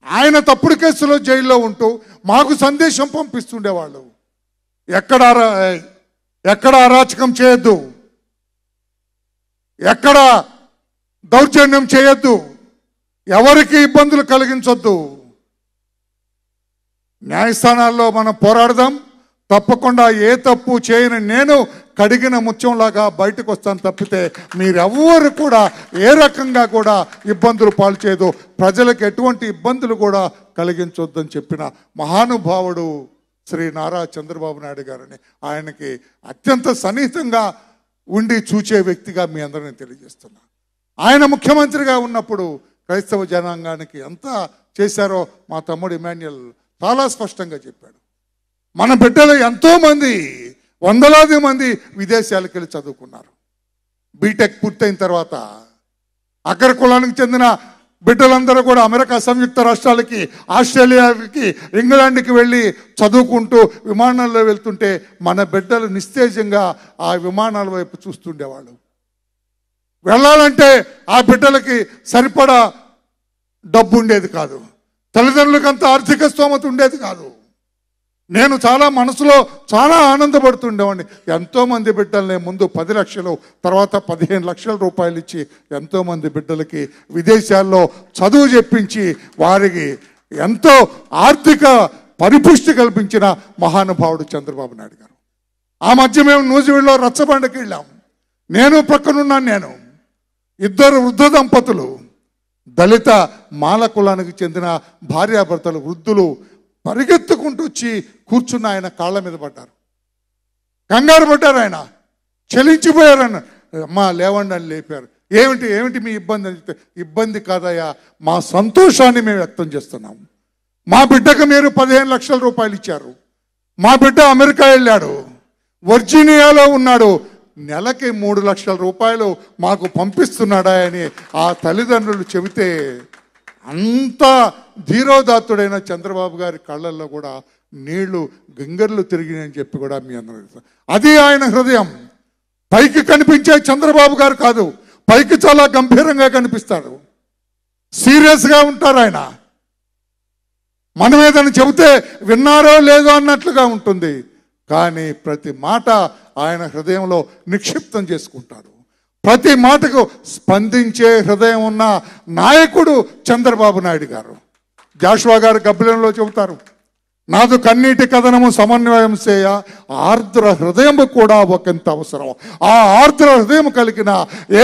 ఆయన తప్పుడు కేసులో జైల్లో ఉంటూ మాకు సందేశం పంపిస్తుండేవాళ్ళు, ఎక్కడ అరాచకం చేయొద్దు, ఎక్కడ దౌర్జన్యం చేయొద్దు, ఎవరికి ఇబ్బందులు కలిగించొద్దు, న్యాయస్థానాల్లో మనం పోరాడదాం, తప్పకుండా ఏ తప్పు చేయని నేను కడిగిన ముత్యంలాగా బయటకు వస్తాను తప్పితే మీరెవ్వరు కూడా ఏ రకంగా కూడా ఇబ్బందులు పాలు చేయదు, ప్రజలకు ఎటువంటి ఇబ్బందులు కూడా కలిగించొద్దని చెప్పిన మహానుభావుడు శ్రీ నారా చంద్రబాబు నాయుడు గారిని, ఆయనకి అత్యంత సన్నిహితంగా ఉండి చూచే వ్యక్తిగా మీ అందరినీ తెలియజేస్తున్నా. ఆయన ముఖ్యమంత్రిగా ఉన్నప్పుడు క్రైస్తవ జనాంగానికి ఎంత చేశారో మా తమ్ముడు ఇమాన్యుయల్ చాలా స్పష్టంగా చెప్పాడు. మన బిడ్డలు ఎంతోమంది, వందలాది మంది విదేశాలకు వెళ్ళి చదువుకున్నారు. బీటెక్ పూర్తయిన తర్వాత అగ్ర కులానికి చెందిన బిడ్డలందరూ కూడా అమెరికా సంయుక్త రాష్ట్రాలకి, ఆస్ట్రేలియాకి, ఇంగ్లాండ్కి వెళ్ళి చదువుకుంటూ విమానాల్లో వెళ్తుంటే మన బిడ్డలు నిస్తేజంగా ఆ విమానాల వైపు చూస్తుండేవాళ్ళు. వెళ్ళాలంటే ఆ బిడ్డలకి సరిపడా డబ్బు ఉండేది కాదు, తల్లిదండ్రులకు అంత ఆర్థిక స్తోమత ఉండేది కాదు. నేను చాలా మనసులో చాలా ఆనందపడుతుండేవాడిని. ఎంతోమంది బిడ్డల్ని ముందు 10 లక్షలు, తర్వాత 15 లక్షల రూపాయలు ఇచ్చి ఎంతోమంది బిడ్డలకి విదేశాల్లో చదువు చెప్పించి వారికి ఎంతో ఆర్థిక పరిపుష్టి కల్పించిన మహానుభావుడు చంద్రబాబు నాయుడు గారు. ఆ మధ్య మేము నూజివీడులో రచ్చబండకి వెళ్ళాం. నేను ప్రక్కనున్నాను. నేను 2 వృద్ధ దంపతులు, దళిత మాల కులానికి చెందిన భార్యాభర్తలు, వృద్ధులు పరిగెత్తుకుంటూ వచ్చి కూర్చున్న ఆయన కాళ్ళ మీద పడ్డారు, కంగారు పడ్డారు, ఆయన చలించిపోయారన్న. అమ్మా లేవండి అని లేపారు. ఏమిటి మీ ఇబ్బంది అని చెప్తే, ఇబ్బంది కాదయ్యా, మా సంతోషాన్ని మేము వ్యక్తం చేస్తున్నాము. మా బిడ్డకు మీరు 15 లక్షల రూపాయలు ఇచ్చారు, మా బిడ్డ అమెరికా వెళ్ళాడు, వర్జీనియాలో ఉన్నాడు, నెలకి 3 లక్షల రూపాయలు మాకు పంపిస్తున్నాడా అని ఆ తల్లిదండ్రులు చెబితే అంత ధీరోదాత్తుడైన చంద్రబాబు గారి కళ్ళల్లో కూడా నీళ్లు గంగర్లు తిరిగినాయని చెప్పి కూడా మీ అందరూ, అది ఆయన హృదయం. పైకి కనిపించే చంద్రబాబు గారు కాదు, పైకి చాలా గంభీరంగా కనిపిస్తాడు, సీరియస్గా ఉంటారు ఆయన. మనం ఏదైనా చెబితే విన్నారో లేదో అన్నట్లుగా ఉంటుంది, కానీ ప్రతి మాట ఆయన హృదయంలో నిక్షిప్తం చేసుకుంటాడు. ప్రతి మాటకు స్పందించే హృదయం ఉన్న నాయకుడు చంద్రబాబు నాయుడు గారు. జాషువా గారు గబ్బిలంలో చెబుతారు, నాదు కన్నీటి కథనము సమన్వయం చేయ ఆర్ద్ర హృదయము కూడా ఒకంత అవసరం. ఆ ఆర్ద్ర హృదయం కలిగిన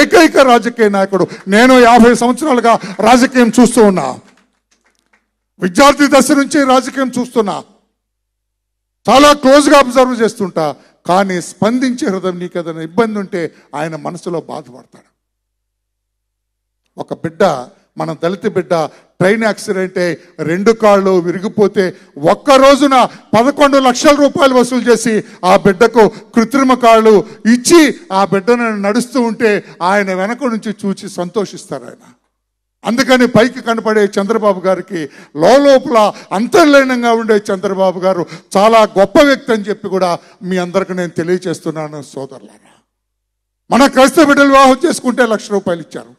ఏకైక రాజకీయ నాయకుడు. నేను 50 సంవత్సరాలుగా రాజకీయం చూస్తూ ఉన్నా, విద్యార్థి దశ నుంచి రాజకీయం చూస్తున్నా, చాలా క్లోజ్గా అబ్జర్వ్ చేస్తుంటా. కానీ స్పందించే హృదయం, నీకు ఏదైనా ఇబ్బంది ఉంటే ఆయన మనసులో బాధపడతాడు. ఒక బిడ్డ, మన దళిత బిడ్డ ట్రైన్ యాక్సిడెంట్ అయి 2 కాళ్ళు విరిగిపోతే ఒక్క రోజున 11 లక్షల రూపాయలు వసూలు చేసి ఆ బిడ్డకు కృత్రిమ కాళ్ళు ఇచ్చి ఆ బిడ్డను నడుస్తూ ఉంటే ఆయన వెనక నుంచి చూసి సంతోషిస్తారు ఆయన. అందుకని పైకి కనపడే చంద్రబాబు గారికి లోపల అంతర్లీనంగా ఉండే చంద్రబాబు గారు చాలా గొప్ప వ్యక్తి అని చెప్పి కూడా మీ అందరికి నేను తెలియచేస్తున్నాను సోదరులారా. మన క్రైస్తవ బిడ్డలు వివాహం చేసుకుంటే 1 లక్ష రూపాయలు ఇచ్చారు.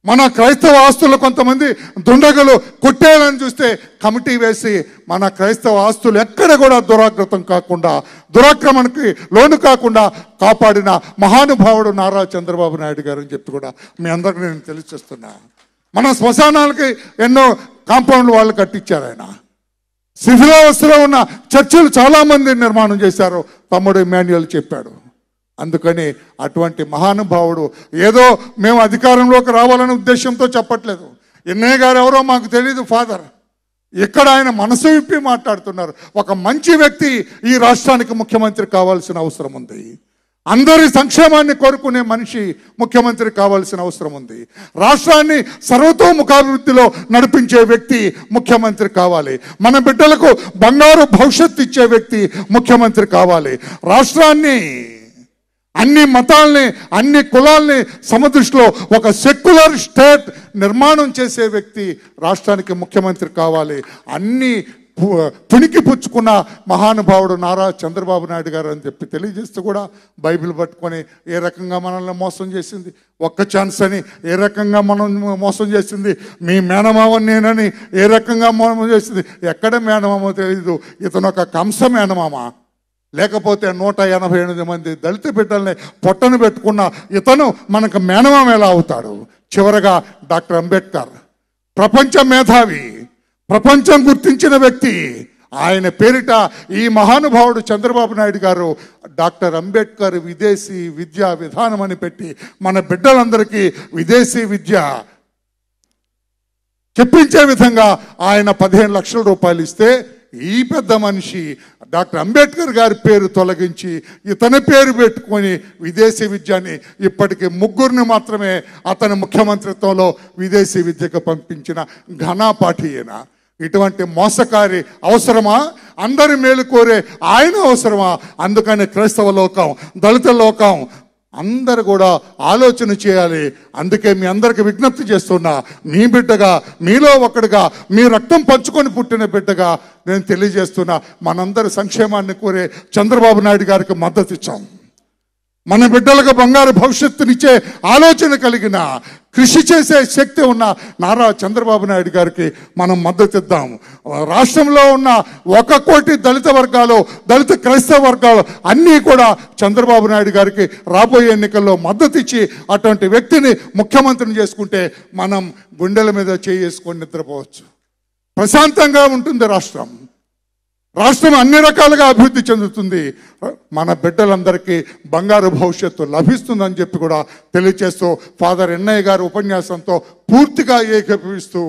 మన క్రైస్తవ ఆస్తులు కొంతమంది దుండగులు కొట్టేయాలని చూస్తే కమిటీ వేసి మన క్రైస్తవ ఆస్తులు ఎక్కడ కూడా దురాగ్రతం కాకుండా, దురాక్రమణకి లోను కాకుండా కాపాడిన మహానుభావుడు నారా చంద్రబాబు నాయుడు గారు అని చెప్పి కూడా మీ అందరికి నేను తెలియచేస్తున్నా. మన శ్మశానాలకి ఎన్నో కాంపౌండ్లు వాళ్ళు కట్టించారు ఆయన. శిథిలావస్థలో ఉన్న చర్చిలు చాలామంది నిర్మాణం చేశారు, తమ్ముడు ఇమాన్యుయల్ చెప్పాడు. అందుకని అటువంటి మహానుభావుడు ఏదో మేము అధికారంలోకి రావాలనే ఉద్దేశంతో చెప్పట్లేదు. ఎన్నయ్య గారు ఎవరో మాకు తెలియదు ఫాదర్. ఇక్కడ ఆయన మనసు విప్పి మాట్లాడుతున్నారు. ఒక మంచి వ్యక్తి ఈ రాష్ట్రానికి ముఖ్యమంత్రి కావాల్సిన అవసరం ఉంది. అందరి సంక్షేమాన్ని కోరుకునే మనిషి ముఖ్యమంత్రి కావాల్సిన అవసరం ఉంది. రాష్ట్రాన్ని సర్వతోముఖాభివృద్ధిలో నడిపించే వ్యక్తి ముఖ్యమంత్రి కావాలి. మన బిడ్డలకు బంగారు భవిష్యత్తు ఇచ్చే వ్యక్తి ముఖ్యమంత్రి కావాలి. రాష్ట్రాన్ని, అన్ని మతాల్ని, అన్ని కులాల్ని సమదృష్టిలో ఒక సెక్యులర్ స్టేట్ నిర్మాణం చేసే వ్యక్తి రాష్ట్రానికి ముఖ్యమంత్రి కావాలి. అన్ని పుణికి పుచ్చుకున్న మహానుభావుడు నారా చంద్రబాబు నాయుడు గారు అని చెప్పి తెలియజేస్తూ కూడా బైబిల్ పట్టుకొని ఏ రకంగా మనల్ని మోసం చేసింది, ఒక్క ఛాన్స్ అని ఏ రకంగా మనం మోసం చేసింది, మీ మేనమామ నేనని ఏ రకంగా మోసం చేసింది. ఎక్కడ మేనమామో తెలీదు. ఇతను ఒక కంస మేనమామ, లేకపోతే 188 మంది దళిత బిడ్డల్ని పొట్టను పెట్టుకున్న ఇతను మనకు మేనమామ ఎలా అవుతాడు? చివరగా డాక్టర్ అంబేద్కర్ ప్రపంచ మేధావి, ప్రపంచం గుర్తించిన వ్యక్తి. ఆయన పేరిట ఈ మహానుభావుడు చంద్రబాబు నాయుడు గారు డాక్టర్ అంబేద్కర్ విదేశీ విద్యా విధానం అని పెట్టి మన బిడ్డలందరికీ విదేశీ విద్య చెప్పించే విధంగా ఆయన 15 లక్షల రూపాయలు ఇస్తే, ఈ పెద్ద మనిషి డాక్టర్ అంబేద్కర్ గారి పేరు తొలగించి ఇతని పేరు పెట్టుకొని విదేశీ విద్యని ఇప్పటికీ 3 మాత్రమే అతని ముఖ్యమంత్రిత్వంలో విదేశీ విద్యకు పంపించిన ఘనాపాఠి ఈయన. ఇటువంటి మోసకారి అవసరమా? అందరి మేలు కోరే ఆయన అవసరమా? అందుకని క్రైస్తవ లోకం, దళిత లోకం అందరు కూడా ఆలోచన చేయాలి. అందుకే మీ అందరికి విజ్ఞప్తి చేస్తున్నా, మీ బిడ్డగా, మీలో ఒకడుగా, మీ రక్తం పంచుకొని పుట్టిన బిడ్డగా నేను తెలియజేస్తున్నా, మనందరి సంక్షేమాన్ని కోరే చంద్రబాబు నాయుడు గారికి మద్దతు ఇచ్చాం. మన బిడ్డలకు బంగారు భవిష్యత్తునిచ్చే ఆలోచన కలిగిన, కృషి చేసే శక్తి ఉన్న నారా చంద్రబాబు నాయుడు గారికి మనం మద్దతు ఇద్దాం. రాష్ట్రంలో ఉన్న 1 కోటి దళిత వర్గాలు, దళిత క్రైస్తవ వర్గాలు అన్నీ కూడా చంద్రబాబు నాయుడు గారికి రాబోయే ఎన్నికల్లో మద్దతు ఇచ్చి అటువంటి వ్యక్తిని ముఖ్యమంత్రిని చేసుకుంటే మనం గుండెల మీద చేసుకొని నిద్రపోవచ్చు. ప్రశాంతంగా ఉంటుంది రాష్ట్రం. రాష్ట్రం అన్ని రకాలుగా అభివృద్ధి చెందుతుంది. మన బిడ్డలందరికీ బంగారు భవిష్యత్తు లభిస్తుందని చెప్పి కూడా తెలియజేస్తూ, ఫాదర్ ఎన్నయ్య గారి ఉపన్యాసంతో పూర్తిగా ఏకీభవిస్తూ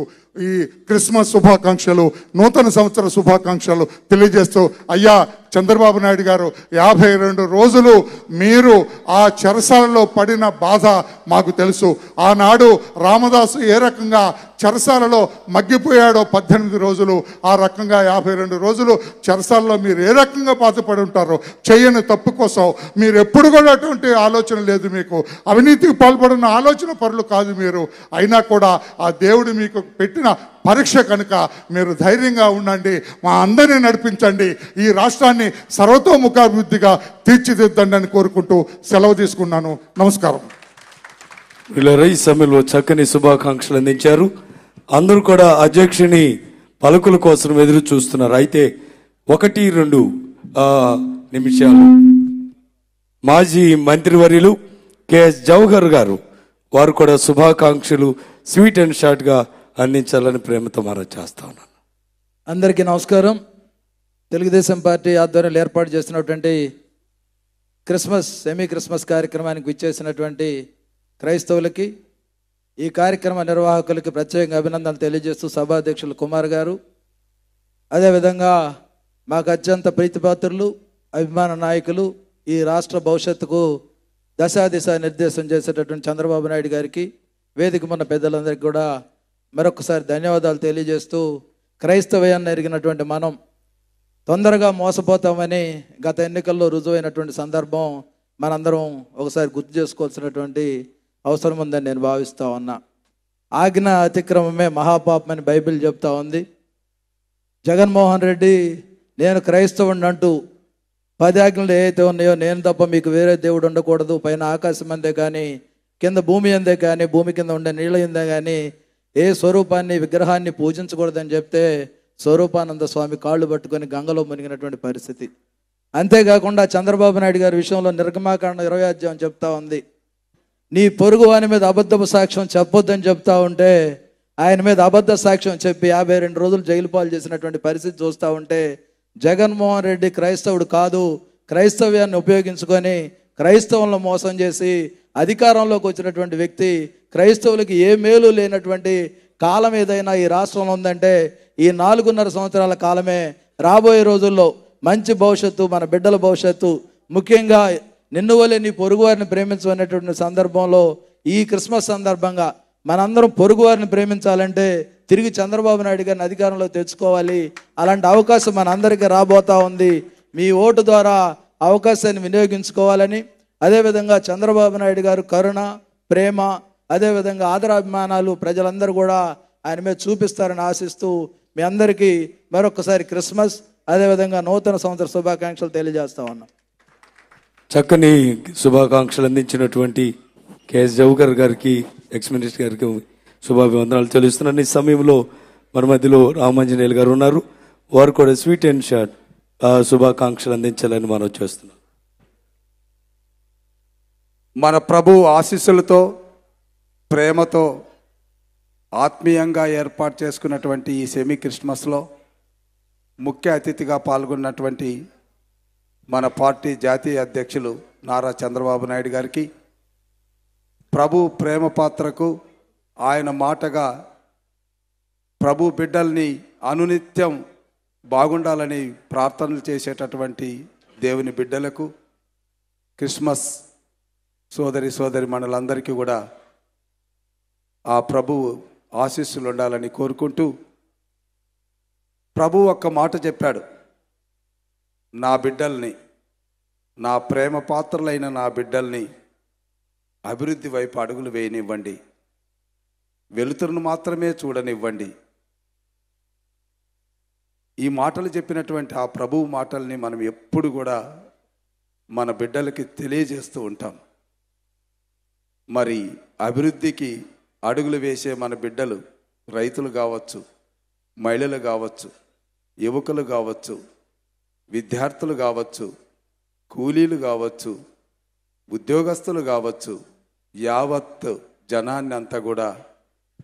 ఈ క్రిస్మస్ శుభాకాంక్షలు, నూతన సంవత్సర శుభాకాంక్షలు తెలియజేస్తూ, అయ్యా చంద్రబాబు నాయుడు గారు 52 రోజులు మీరు ఆ చెరసాలలో పడిన బాధ మాకు తెలుసు. ఆనాడు రామదాసు ఏ రకంగా చెరసాలలో మగ్గిపోయాడో 18 రోజులు, ఆ రకంగా 52 రోజులు చెరసాలలో మీరు ఏ రకంగా బాధపడి ఉంటారో, చేయని తప్పు కోసం మీరు ఎప్పుడు కూడా అటువంటి ఆలోచన లేదు మీకు, అవినీతికి పాల్పడిన ఆలోచన పరులు కాదు మీరు. అయినా కూడా ఆ దేవుడు మీకు పెట్టిన పరీక్ష కనుక మీరు ధైర్యంగా ఉండండి, మా అందరినీ నడిపించండి, ఈ రాష్ట్రాన్ని సర్వతోముఖాభివృద్ధిగా తీర్చిదిద్దండి అని కోరుకుంటూ సెలవు తీసుకున్నాను. నమస్కారం. వీళ్ళ ఈ సమయంలో చక్కని శుభాకాంక్షలు అందించారు. అందరూ కూడా అధ్యక్షుని పలుకుల కోసం ఎదురు చూస్తున్నారు. అయితే 1-2 నిమిషాలు మాజీ మంత్రివర్యులు కెఎస్ జవహర్ గారు, వారు కూడా శుభాకాంక్షలు స్వీట్ అండ్ షార్ట్గా అందించాలని ప్రేమతో మనం చేస్తా ఉన్నాను. అందరికీ నమస్కారం. తెలుగుదేశం పార్టీ ఆధ్వర్యంలో ఏర్పాటు చేసినటువంటి సెమీ క్రిస్మస్ కార్యక్రమానికి విచ్చేసినటువంటి క్రైస్తవులకి, ఈ కార్యక్రమ నిర్వాహకులకి ప్రత్యేకంగా అభినందనలు తెలియజేస్తూ సభాధ్యక్షులు కుమార్ గారు, అదేవిధంగా మాకు అత్యంత ప్రీతిపాత్రులు, అభిమాన నాయకులు, ఈ రాష్ట్ర భవిష్యత్తుకు దశాదిశ నిర్దేశం చేసేటటువంటి చంద్రబాబు నాయుడు గారికి, వేదిక ఉన్న పెద్దలందరికీ కూడా మరొకసారి ధన్యవాదాలు తెలియజేస్తూ, క్రైస్తవ్యాన్ని ఎరిగినటువంటి మనం తొందరగా మోసపోతామని గత ఎన్నికల్లో రుజువైనటువంటి సందర్భం మనందరం ఒకసారి గుర్తు చేసుకోవాల్సినటువంటి అవసరం ఉందని నేను భావిస్తూ ఉన్నా. ఆజ్ఞ అతిక్రమమే మహాపాపమని బైబిల్ చెప్తా ఉంది. జగన్మోహన్ రెడ్డి నేను క్రైస్తవుడిని అంటూ 10 ఆజ్ఞలు ఏవైతే ఉన్నాయో, నేను తప్ప మీకు వేరే దేవుడు ఉండకూడదు, పైన ఆకాశం అందే కానీ కింద భూమి అందే కానీ భూమి కింద ఉండే నీళ్ళ అందే కానీ ఏ స్వరూపాన్ని విగ్రహాన్ని పూజించకూడదని చెప్తే స్వరూపానంద స్వామి కాళ్ళు పట్టుకొని గంగలో మునిగినటువంటి పరిస్థితి. అంతేకాకుండా చంద్రబాబు నాయుడు గారి విషయంలో నిర్గమాకాండ 20వ అధ్యాయం చెప్తా ఉంది, నీ పొరుగు వాని మీద అబద్ధపు సాక్ష్యం చెప్పొద్దని చెప్తా ఉంటే ఆయన మీద అబద్ధ సాక్ష్యం చెప్పి 52 రోజులు జైలు పాలు చేసినటువంటి పరిస్థితి చూస్తూ ఉంటే, జగన్మోహన్ రెడ్డి క్రైస్తవుడు కాదు, క్రైస్తవ్యాన్ని ఉపయోగించుకొని క్రైస్తవులను మోసం చేసి అధికారంలోకి వచ్చినటువంటి వ్యక్తి. క్రైస్తవులకి ఏ మేలు లేనటువంటి కాలం ఏదైనా ఈ రాష్ట్రంలో ఉందంటే ఈ 4.5 సంవత్సరాల కాలమే. రాబోయే రోజుల్లో మంచి భవిష్యత్తు, మన బిడ్డల భవిష్యత్తు, ముఖ్యంగా నిన్ను వలె నీ పొరుగువారిని ప్రేమించమనేటువంటి సందర్భంలో ఈ క్రిస్మస్ సందర్భంగా మనందరం పొరుగువారిని ప్రేమించాలంటే తిరిగి చంద్రబాబు నాయుడు గారిని అధికారంలో తెచ్చుకోవాలి. అలాంటి అవకాశం మనందరికీ రాబోతా ఉంది. మీ ఓటు ద్వారా అవకాశాన్ని వినియోగించుకోవాలని, అదేవిధంగా చంద్రబాబు నాయుడు గారు కరుణ, ప్రేమ, అదేవిధంగా ఆదరాభిమానాలు ప్రజలందరూ కూడా ఆయన మీద చూపిస్తారని ఆశిస్తూ మీ అందరికీ మరొకసారి క్రిస్మస్, అదేవిధంగా నూతన సంవత్సర శుభాకాంక్షలు తెలియజేస్తా ఉన్నాం. చక్కని శుభాకాంక్షలు అందించినటువంటి కెఎస్ జవహర్ గారికి, ఎక్స్ మినిస్టర్ గారికి శుభాభివందనాలు తెలుస్తున్నాను. ఈ సమయంలో మన మధ్యలో రామాంజనేయులు గారు ఉన్నారు, వారు కూడా స్వీట్ అండ్ షార్ట్ శుభాకాంక్షలు అందించాలని మనం చేస్తున్నాం. మన ప్రభు ఆశీస్సులతో, ప్రేమతో ఆత్మీయంగా ఏర్పాటు చేసుకున్నటువంటి ఈ సెమీ క్రిస్మస్లో ముఖ్య అతిథిగా పాల్గొన్నటువంటి మన పార్టీ జాతీయ అధ్యక్షులు నారా చంద్రబాబు నాయుడు గారికి, ప్రభు ప్రేమ పాత్రకు ఆయన మాటగా ప్రభు బిడ్డల్ని అనునిత్యం బాగుండాలని ప్రార్థనలు చేసేటటువంటి దేవుని బిడ్డలకు, క్రిస్మస్ సోదరి మనులందరికీ కూడా ఆ ప్రభువు ఆశీస్సులు ఉండాలని కోరుకుంటూ, ప్రభు ఒక్క మాట చెప్పాడు, నా బిడ్డల్ని, నా ప్రేమ పాత్రలైన నా బిడ్డల్ని అభివృద్ధి వైపు అడుగులు వేయనివ్వండి, వెలుతురును మాత్రమే చూడనివ్వండి. ఈ మాటలు చెప్పినటువంటి ఆ ప్రభువు మాటల్ని మనం ఎప్పుడు కూడా మన బిడ్డలకి తెలియజేస్తూ ఉంటాం. మరి అభివృద్ధికి అడుగులు వేసే మన బిడ్డలు రైతులు కావచ్చు, మహిళలు కావచ్చు, యువకులు కావచ్చు, విద్యార్థులు కావచ్చు, కూలీలు కావచ్చు, ఉద్యోగస్తులు కావచ్చు, యావత్ జనాన్ని అంతా కూడా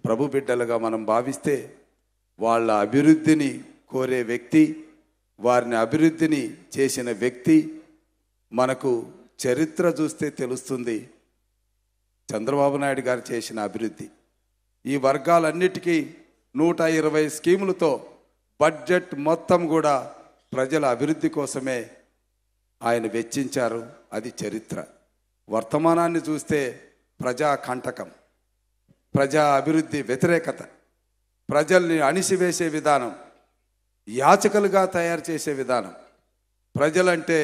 ప్రభు బిడ్డలుగా మనం భావిస్తే వాళ్ళ అభివృద్ధిని కోరే వ్యక్తి, వారిని అభివృద్ధిని చేసిన వ్యక్తి మనకు చరిత్ర చూస్తే తెలుస్తుంది. చంద్రబాబు నాయుడు గారు చేసిన అభివృద్ధి ఈ వర్గాలన్నిటికీ 120 స్కీములతో బడ్జెట్ మొత్తం కూడా ప్రజల అభివృద్ధి కోసమే ఆయన వెచ్చించారు. అది చరిత్ర. వర్తమానాన్ని చూస్తే ప్రజా కంటకం, ప్రజా అభివృద్ధి వ్యతిరేకత, ప్రజల్ని అణిసివేసే విధానం, యాచకులుగా తయారు చేసే విధానం, ప్రజలంటే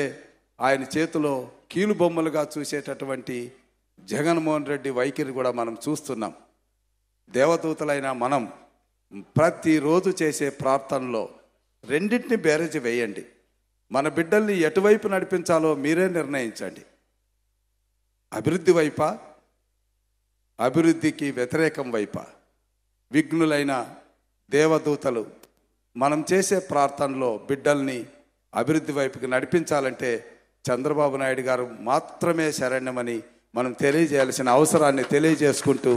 ఆయన చేతిలో కీలుబొమ్మలుగా చూసేటటువంటి జగన్మోహన్ రెడ్డి వైఖరి కూడా మనం చూస్తున్నాం. దేవదూతలైన మనం ప్రతిరోజు చేసే ప్రార్థనలో రెండింటిని బేరేజ్ వేయండి. మన బిడ్డల్ని ఎటువైపు నడిపించాలో మీరే నిర్ణయించండి. అభివృద్ధి వైపా, అభివృద్ధికి వ్యతిరేకం వైపా? విఘ్నులైన దేవదూతలు మనం చేసే ప్రార్థనలో బిడ్డల్ని అభివృద్ధి వైపుకి నడిపించాలంటే చంద్రబాబు నాయుడు గారు మాత్రమే శరణ్యమని మనం తెలియజేయాల్సిన అవసరాన్ని తెలియజేసుకుంటూ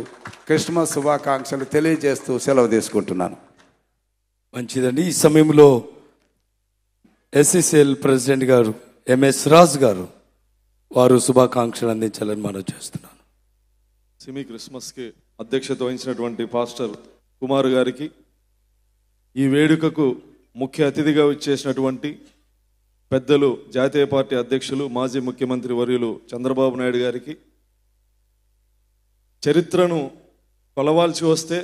క్రిస్మస్ శుభాకాంక్షలు తెలియజేస్తూ సెలవు తీసుకుంటున్నాను. మంచిదండి. ఈ సమయంలో ఎస్సీసీఎల్ ప్రెసిడెంట్ గారు ఎంఎస్ రాజు గారు వారు శుభాకాంక్షలు అందించాలని మనం చేస్తున్నాను. సెమీ క్రిస్మస్కి అధ్యక్షత వహించినటువంటి పాస్టర్ కుమార్ గారికి, ఈ వేడుకకు ముఖ్య అతిథిగా వచ్చేసినటువంటి పెద్దలు జాతీయ పార్టీ అధ్యక్షులు మాజీ ముఖ్యమంత్రి వర్యులు చంద్రబాబు నాయుడు గారికి, చరిత్రను కొలవాల్సి వస్తే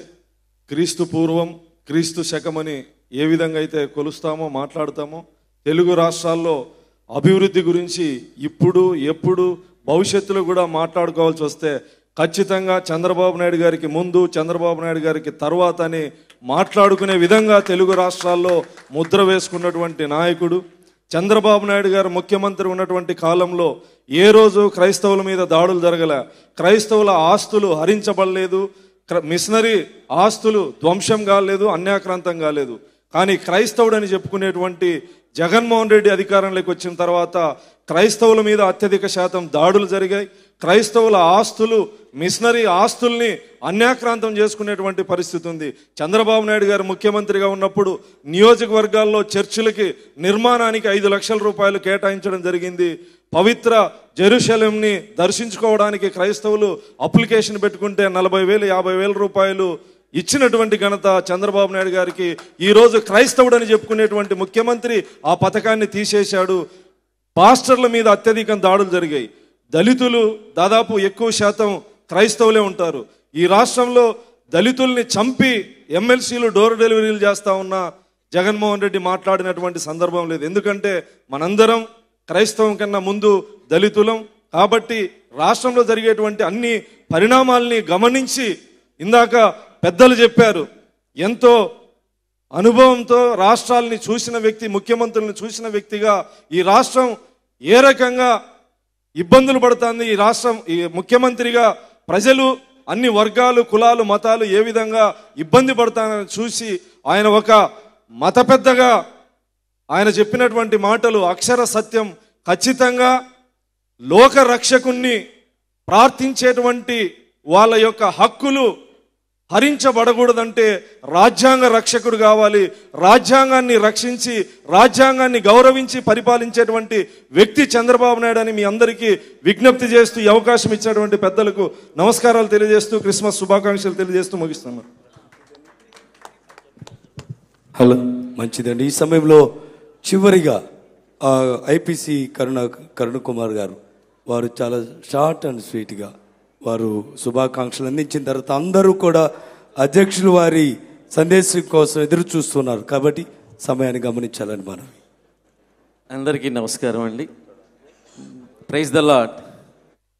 క్రీస్తు పూర్వం క్రీస్తు శకమని ఏ విధంగా అయితే కొలుస్తామో మాట్లాడతామో, తెలుగు రాష్ట్రాల్లో అభివృద్ధి గురించి ఇప్పుడు ఎప్పుడు భవిష్యత్తులో కూడా మాట్లాడుకోవాల్సి వస్తే ఖచ్చితంగా చంద్రబాబు నాయుడు గారికి ముందు, చంద్రబాబు నాయుడు గారికి తర్వాత అని మాట్లాడుకునే విధంగా తెలుగు రాష్ట్రాల్లో ముద్ర వేసుకున్నటువంటి నాయకుడు. చంద్రబాబు నాయుడు గారు ముఖ్యమంత్రి ఉన్నటువంటి కాలంలో ఏ రోజు క్రైస్తవుల మీద దాడులు జరగల, క్రైస్తవుల ఆస్తులు హరించబడలేదు, మిషనరీ ఆస్తులు ధ్వంసం కాలేదు, అన్యాక్రాంతం కాలేదు. కానీ క్రైస్తవుడు అని చెప్పుకునేటువంటి జగన్మోహన్ రెడ్డి అధికారంలోకి వచ్చిన తర్వాత క్రైస్తవుల మీద అత్యధిక శాతం దాడులు జరిగాయి. క్రైస్తవుల ఆస్తులు, మిషనరీ ఆస్తుల్ని అన్యాక్రాంతం చేసుకునేటువంటి పరిస్థితి ఉంది. చంద్రబాబు నాయుడు గారు ముఖ్యమంత్రిగా ఉన్నప్పుడు నియోజకవర్గాల్లో చర్చిలకి నిర్మాణానికి 5 లక్షల రూపాయలు కేటాయించడం జరిగింది. పవిత్ర జెరూసలేంని దర్శించుకోవడానికి క్రైస్తవులు అప్లికేషన్ పెట్టుకుంటే 40,000, 50,000 రూపాయలు ఇచ్చినటువంటి ఘనత చంద్రబాబు నాయుడు గారికి. ఈరోజు క్రైస్తవుడు అని చెప్పుకునేటువంటి ముఖ్యమంత్రి ఆ పథకాన్ని తీసేశాడు. పాస్టర్ల మీద అత్యధికం దాడులు జరిగాయి. దళితులు దాదాపు ఎక్కువ శాతం క్రైస్తవులే ఉంటారు. ఈ రాష్ట్రంలో దళితుల్ని చంపి ఎమ్మెల్సీలు డోర్ డెలివరీలు చేస్తా ఉన్న జగన్మోహన్ రెడ్డి మాట్లాడినటువంటి సందర్భం లేదు. ఎందుకంటే మనందరం క్రైస్తవం కన్నా ముందు దళితులం కాబట్టి రాష్ట్రంలో జరిగేటువంటి అన్ని పరిణామాల్ని గమనించి, ఇందాక పెద్దలు చెప్పారు, ఎంతో అనుభవంతో రాష్ట్రాలని చూసిన వ్యక్తి, ముఖ్యమంత్రులను చూసిన వ్యక్తిగా ఈ రాష్ట్రం ఏ రకంగా ఇబ్బందులు పడుతుంది, ఈ రాష్ట్రం ఈ ముఖ్యమంత్రిగా ప్రజలు అన్ని వర్గాలు, కులాలు, మతాలు ఏ విధంగా ఇబ్బంది పడతానని చూసి ఆయన ఒక మత పెద్దగా ఆయన చెప్పినటువంటి మాటలు అక్షర సత్యం. ఖచ్చితంగా లోక రక్షకుణ్ణి ప్రార్థించేటువంటి వాళ్ళ యొక్క హక్కులు హరించబడకూడదంటే రాజ్యాంగ రక్షకుడు కావాలి. రాజ్యాంగాన్ని రక్షించి, రాజ్యాంగాన్ని గౌరవించి పరిపాలించేటువంటి వ్యక్తి చంద్రబాబు నాయుడు అని మీ అందరికీ విజ్ఞప్తి చేస్తూ ఈ అవకాశం ఇచ్చినటువంటి పెద్దలకు నమస్కారాలు తెలియజేస్తూ క్రిస్మస్ శుభాకాంక్షలు తెలియజేస్తూ ముగిస్తున్నాను. హలో, మంచిదండి. ఈ సమయంలో చివరిగా ఐపీసీ కరుణ కుమార్ గారు వారు చాలా షార్ట్ అండ్ స్వీట్గా వారు శుభాకాంక్షలు అందించిన తర్వాత అందరూ కూడా అధ్యక్షులు వారి సందేశం కోసం ఎదురు చూస్తున్నారు కాబట్టి సమయాన్ని గమనించాలని మనం. అందరికీ నమస్కారం అండి. Praise the Lord.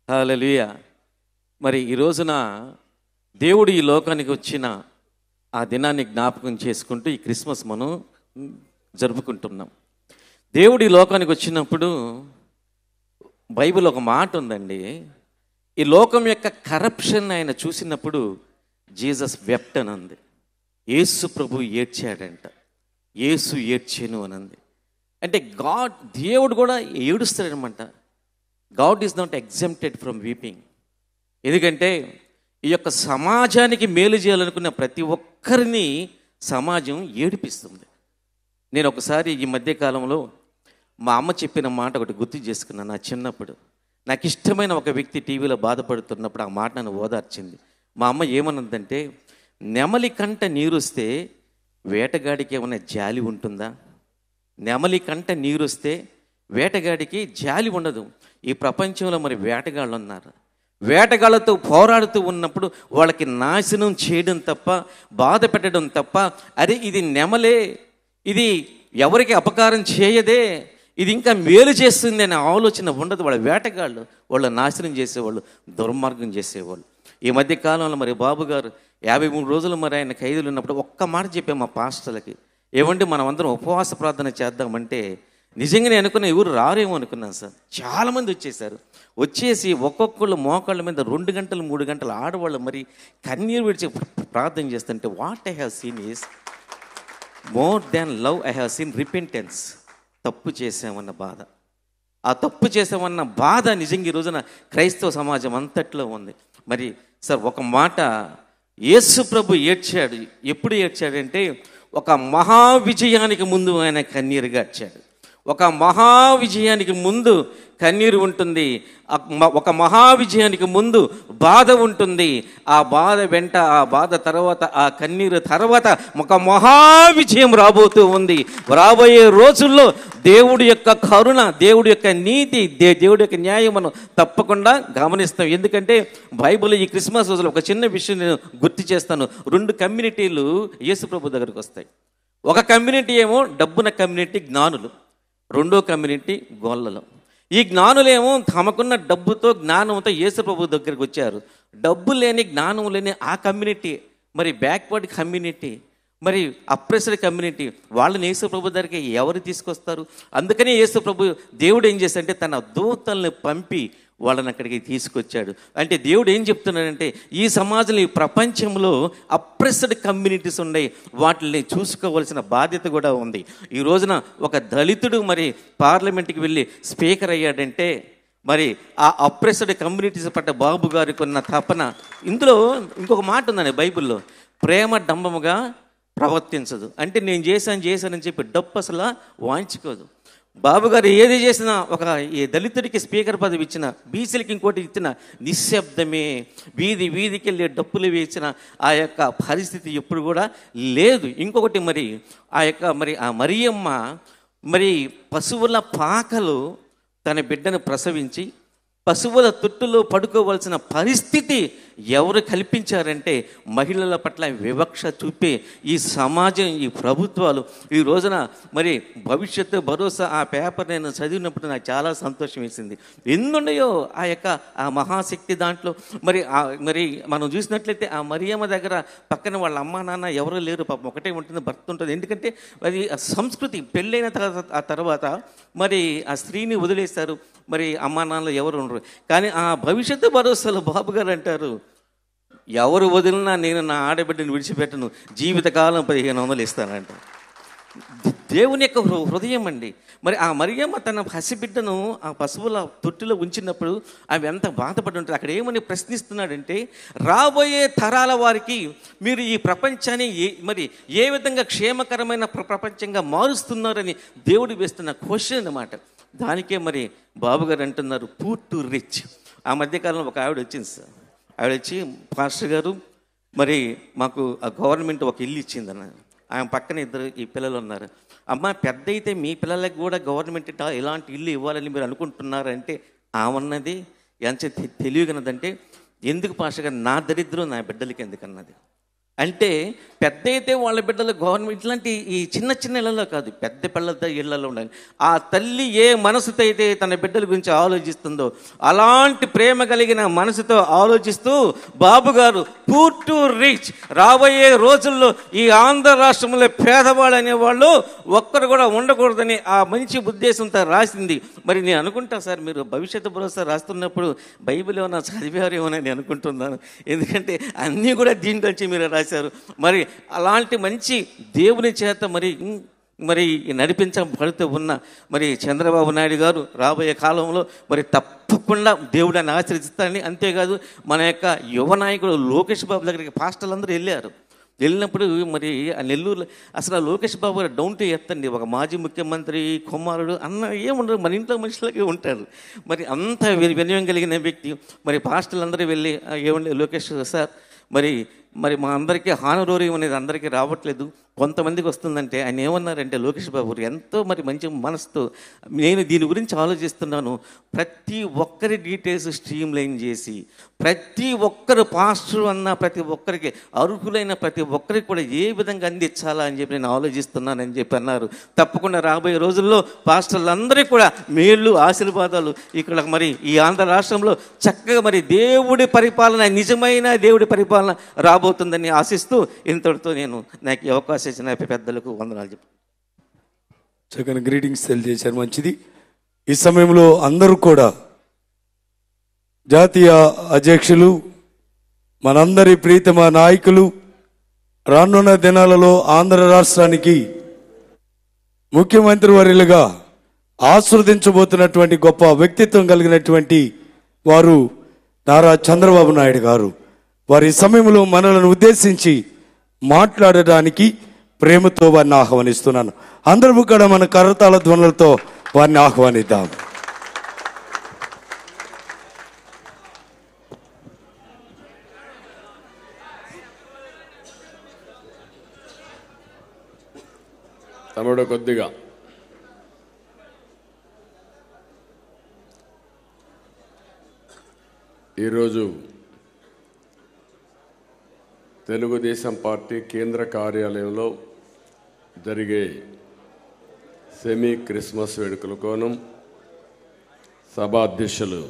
హల్లెలూయా. మరి ఈ రోజున దేవుడు ఈ లోకానికి వచ్చిన ఆ దినాన్ని జ్ఞాపకం చేసుకుంటూ ఈ క్రిస్మస్ మనం జరుపుకుంటున్నాం. దేవుడు ఈ లోకానికి వచ్చినప్పుడు బైబిల్ ఒక మాట ఉందండి, ఈ లోకం యొక్క కరప్షన్ ఆయన చూసినప్పుడు జీసస్ వెప్ట్ అని ఉంది. యేసు ప్రభు ఏడ్చాడంట, యేసు ఏడ్చాను అనంది. అంటే దేవుడు కూడా ఏడుస్తాడనమాట. God is not exempted from weeping. ఎందుకంటే ఈ యొక్క సమాజానికి మేలు చేయాలనుకున్న ప్రతి ఒక్కరిని సమాజం ఏడిపిస్తుంది. నేను ఒకసారి ఈ మధ్యకాలంలో మా అమ్మ చెప్పిన మాట ఒకటి గుర్తు చేసుకున్నాను. నా చిన్నప్పుడు నాకు ఇష్టమైన ఒక వ్యక్తి టీవీలో బాధపడుతున్నప్పుడు ఆ మాట నన్ను ఓదార్చింది. మా అమ్మ ఏమన్నదంటే, నెమలి కంట నీరుస్తే వేటగాడికి ఏమైనా జాలి ఉంటుందా? నెమలి కంట నీరుస్తే వేటగాడికి జాలి ఉండదు. ఈ ప్రపంచంలో మరి వేటగాళ్ళు ఉన్నారు. వేటగాళ్ళతో పోరాడుతూ ఉన్నప్పుడు వాళ్ళకి నాశనం చేయడం తప్ప, బాధ పెట్టడం తప్ప, అరే ఇది నెమలే, ఇది ఎవరికి అపకారం చేయదే, ఇది ఇంకా మేలు చేస్తుంది అనే ఆలోచన ఉండదు. వాళ్ళ వేటగాళ్ళు వాళ్ళు నాశనం చేసేవాళ్ళు, దుర్మార్గం చేసేవాళ్ళు. ఈ మధ్య కాలంలో మరి బాబు గారు 53 రోజులు మరి ఆయన ఖైదులు ఉన్నప్పుడు ఒక్క మాట చెప్పాము మా పాస్టర్లకి, ఏమంటే మనం అందరం ఉపవాస ప్రార్థన చేద్దామంటే నిజంగా నేను అనుకున్నా ఎవరు రారేమో అనుకున్నాను సార్. చాలామంది వచ్చేసారు. వచ్చేసి ఒక్కొక్కళ్ళు మోకాళ్ళ మీద 2 గంటలు 3 గంటలు ఆడవాళ్ళు మరి కన్నీరు విడిచి ప్రార్థన చేస్తుంటే what I have seen is more than love I have seen repentance. తప్పు చేసామన్న బాధ. ఆ తప్పు చేసామన్న బాధ నిజంగా ఈ రోజున క్రైస్తవ సమాజం అంతట్లో ఉంది. మరి సార్ ఒక మాట, యేసు ప్రభు ఏడ్చాడు. ఎప్పుడు ఏడ్చాడంటే ఒక మహా విజయానికి ముందు ఆయన కన్నీరు గార్చాడు. ఒక మహా విజయానికి ముందు కన్నీరు ఉంటుంది, ఒక మహా విజయానికి ముందు బాధ ఉంటుంది. ఆ బాధ వెంట, ఆ బాధ తర్వాత, ఆ కన్నీరు తర్వాత ఒక మహా విజయం రాబోతూ ఉంది. రాబోయే రోజుల్లో దేవుడి యొక్క కరుణ, దేవుడి యొక్క నీతి, దేవుడి యొక్క న్యాయం మనం తప్పకుండా గమనిస్తాం. ఎందుకంటే బైబిల్ ఈ క్రిస్మస్ రోజులో ఒక చిన్న విషయం నేను గుర్తు చేస్తాను. 2 కమ్యూనిటీలు యేసు ప్రభు దగ్గరకు వస్తాయి. ఒక కమ్యూనిటీ ఏమో డబ్బున కమ్యూనిటీ, జ్ఞానులు. రెండో కమ్యూనిటీ గొల్లలు. ఈ జ్ఞానులేమో తమకున్న డబ్బుతో, జ్ఞానంతో యేసు ప్రభు దగ్గరికి వచ్చారు. డబ్బు లేని, జ్ఞానం లేని ఆ కమ్యూనిటీ, మరి బ్యాక్వర్డ్ కమ్యూనిటీ, మరి అప్రెస్డ్ కమ్యూనిటీ, వాళ్ళని యేసు ప్రభు దగ్గరికి ఎవరు తీసుకొస్తారు? అందుకనే యేసు ప్రభు దేవుడు ఏం చేశాడంటే తన దూతల్ని పంపి వాళ్ళని అక్కడికి తీసుకొచ్చాడు. అంటే దేవుడు ఏం చెప్తున్నాడంటే ఈ సమాజంలో, ఈ ప్రపంచంలో అప్రెస్డ్ కమ్యూనిటీస్ ఉన్నాయి, వాటిని చూసుకోవాల్సిన బాధ్యత కూడా ఉంది. ఈ రోజున ఒక దళితుడు మరి పార్లమెంట్కి వెళ్ళి స్పీకర్ అయ్యాడంటే మరి ఆ అప్రెస్డ్ కమ్యూనిటీస్ పట్ల బాబు గారికి ఉన్న తపన. ఇందులో ఇంకొక మాట ఉందండి బైబిల్లో, ప్రేమ డంబముగా ప్రవర్తించదు. అంటే నేను చేశానని చెప్పి డప్పు అసలు వాంచుకోదు. బాబు గారు ఏది చేసినా, ఒక ఈ దళితుడికి స్పీకర్ పదవి ఇచ్చిన, బీసీలకి ఇంకోటి ఇచ్చిన, నిశ్శబ్దమే. వీధికి వెళ్ళి డప్పులు వేసిన ఆ యొక్క పరిస్థితి ఎప్పుడు కూడా లేదు. ఇంకొకటి మరి ఆ మరియమ్మ మరి పశువుల పాకలు తన బిడ్డను ప్రసవించి పశువుల తొట్టులో పడుకోవలసిన పరిస్థితి ఎవరు కల్పించారంటే మహిళల పట్ల వివక్ష చూపే ఈ సమాజం, ఈ ప్రభుత్వాలు. ఈ రోజున మరి భవిష్యత్తు భరోసా ఆ పేపర్ నేను చదివినప్పుడు నాకు చాలా సంతోషం వేసింది. ఎన్నున్నాయో ఆ మహాశక్తి దాంట్లో. మరి మనం చూసినట్లయితే ఆ మరియమ్మ దగ్గర పక్కన వాళ్ళ అమ్మా నాన్న ఎవరూ లేరు, పాపం ఒకటే ఉంటుంది, భర్త ఉంటుంది. ఎందుకంటే అది సంస్కృతి. పెళ్ళైన తర్వాత మరి ఆ స్త్రీని వదిలేస్తారు, మరి అమ్మా నాన్నలు ఎవరు ఉండరు. కానీ ఆ భవిష్యత్తు భరోసాలో బాబు గారు అంటారు, ఎవరు వదిలినా నేను నా ఆడబిడ్డను విడిచిపెట్టను, జీవితకాలం 1500 ఇస్తానంట. దేవుని యొక్క హృదయం అండి. మరి ఆ మరియమ్మ తన పసిబిడ్డను ఆ పశువుల తొట్టిలో ఉంచినప్పుడు అవి ఎంత బాధపడి ఉంటుంది. అక్కడ ఏమని ప్రశ్నిస్తున్నాడంటే, రాబోయే తరాల వారికి మీరు ఈ ప్రపంచాన్ని మరి ఏ విధంగా క్షేమకరమైన ప్రపంచంగా మారుస్తున్నారని దేవుడు వేస్తున్న క్వశ్చన్ అన్నమాట. దానికే మరి బాబుగారు అంటున్నారు పూర్ టు రిచ్. ఆ మధ్యకాలంలో ఒక ఆవిడ వచ్చింది సార్. ఆవిడ వచ్చి, పాస్టర్ గారు మరి మాకు ఆ గవర్నమెంట్ ఒక ఇల్లు ఇచ్చిందన్న. ఆమె పక్కన ఈ పిల్లలు ఉన్నారు. అమ్మ, పెద్ద అయితే మీ పిల్లలకు కూడా గవర్నమెంట్ ఇలాంటి ఇల్లు ఇవ్వాలని మీరు అనుకుంటున్నారంటే ఆమెన్నది ఎంత తెలియగలదంటే, ఎందుకు పాస్టర్ గారు, నా దరిద్రం నా బిడ్డలకి ఎందుకన్నది. అంటే పెద్ద అయితే వాళ్ళ బిడ్డలు గవర్నమెంట్ ఇట్లాంటి ఈ చిన్న ఇళ్లలో కాదు, పెద్ద పిల్లల ఇళ్లలో ఉండాలి. ఆ తల్లి ఏ మనసుతో అయితే తన బిడ్డల గురించి ఆలోచిస్తుందో అలాంటి ప్రేమ కలిగిన మనసుతో ఆలోచిస్తూ బాబు గారు పూర్ టు రిచ్, రాబోయే రోజుల్లో ఈ ఆంధ్ర రాష్ట్రంలో పేదవాళ్ళు అనేవాళ్ళు ఒక్కరు కూడా ఉండకూడదని ఆ మంచి ఉద్దేశంతో రాసింది. మరి నేను అనుకుంటా సార్, మీరు భవిష్యత్తు భరోసా రాస్తున్నప్పుడు బైబిల్ ఏమైనా చదివారేమోనని నేను అనుకుంటున్నాను. ఎందుకంటే అన్నీ కూడా దీంట్లోంచి మీరు రాశారు. మరి అలాంటి మంచి దేవుని చేత మరి నడిపించబడుతూ ఉన్న మరి చంద్రబాబు నాయుడు గారు రాబోయే కాలంలో మరి తప్పకుండా దేవుడు అని ఆశ్రయిస్తారని. అంతేకాదు మన యొక్క యువ నాయకుడు లోకేష్ బాబు దగ్గరికి పాస్టర్లందరూ వెళ్ళినప్పుడు మరి ఆ నెల్లూరులో అసలు లోకేష్ బాబు గారు డౌన్ టు ఎర్త్ అండి. ఒక మాజీ ముఖ్యమంత్రి కుమారుడు అన్న ఏముండరు, మన ఇంట్లో మనుషులకే ఉంటారు. మరి అంత వినయం కలిగిన వ్యక్తి. మరి పాస్టర్లందరూ వెళ్ళి, ఏమండి లోకేష్ సార్, మరి మా అందరికీ హానరోరియం అనేది అందరికీ రావట్లేదు, కొంతమందికి వస్తుందంటే ఆయన ఏమన్నారంటే, లోకేష్ బాబు ఎంతో మరి మంచి మనసుతో నేను దీని గురించి ఆలోచిస్తున్నాను, ప్రతి ఒక్కరి డీటెయిల్స్ స్ట్రీమ్ లైన్ చేసి ప్రతి ఒక్కరు పాస్టర్ అన్న ప్రతి ఒక్కరికి అర్హులైన ప్రతి ఒక్కరికి కూడా ఏ విధంగా అందించాలా అని చెప్పి నేను ఆలోచిస్తున్నానని చెప్పి అన్నారు. తప్పకుండా రాబోయే రోజుల్లో పాస్టర్లందరికీ కూడా మేళ్ళు ఆశీర్వాదాలు ఇక్కడ మరి ఈ ఆంధ్ర రాష్ట్రంలో చక్కగా మరి దేవుడి పరిపాలన, నిజమైన దేవుడి పరిపాలన రాబోతుందని ఆశిస్తూ ఇంతటితో నేను నాకు ఈ అవకాశం ఇచ్చిన పెద్దలకు వందనాలు చెప్పు. చక్కని గ్రీటింగ్స్ తెలియజేశారు, మంచిది. ఈ సమయంలో అందరూ కూడా జాతీయ అధ్యక్షులు, మనందరి ప్రీతమ నాయకులు, రానున్న దినాలలో ఆంధ్ర రాష్ట్రానికి ముఖ్యమంత్రి వర్యులుగా ఆస్వాదించబోతున్నటువంటి గొప్ప వ్యక్తిత్వం కలిగినటువంటి వారు నారా చంద్రబాబు నాయుడు గారు. వారి సమయంలో మనలను ఉద్దేశించి మాట్లాడడానికి ప్రేమతో వారిని ఆహ్వానిస్తున్నాను. అందరూ కూడా మన కరతాళ ధ్వనులతో వారిని ఆహ్వానిద్దాం. తమ్ముడు కొద్దిగా ఈరోజు తెలుగుదేశం పార్టీ కేంద్ర కార్యాలయంలో జరిగే సెమీ క్రిస్మస్ వేడుకల కోణం సభాధ్యక్షులు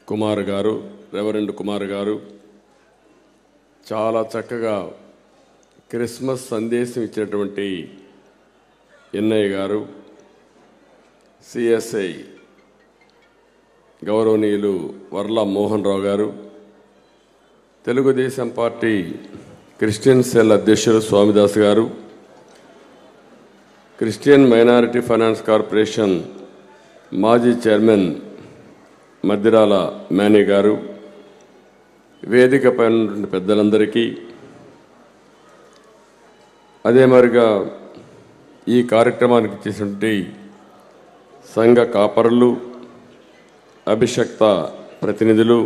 కుమార్ గారు, రెవరెండ్ కుమార్ గారు చాలా చక్కగా క్రిస్మస్ సందేశం ఇచ్చినటువంటి ఎన్ఐ గారు, సిఎస్ఐ గౌరవనీయులు వర్ల మోహన్ రావు గారు, తెలుగుదేశం పార్టీ క్రిస్టియన్ సెల్ అధ్యక్షులు స్వామిదాస్ గారు, క్రిస్టియన్ మైనారిటీ ఫైనాన్స్ కార్పొరేషన్ మాజీ చైర్మన్ మద్దిరాల మేనీ గారు, వేదికపై ఉన్నటువంటి పెద్దలందరికీ, అదే మరిగా ఈ కార్యక్రమానికి చేసినటువంటి సంఘ కాపరులు, అభిషక్త ప్రతినిధులు,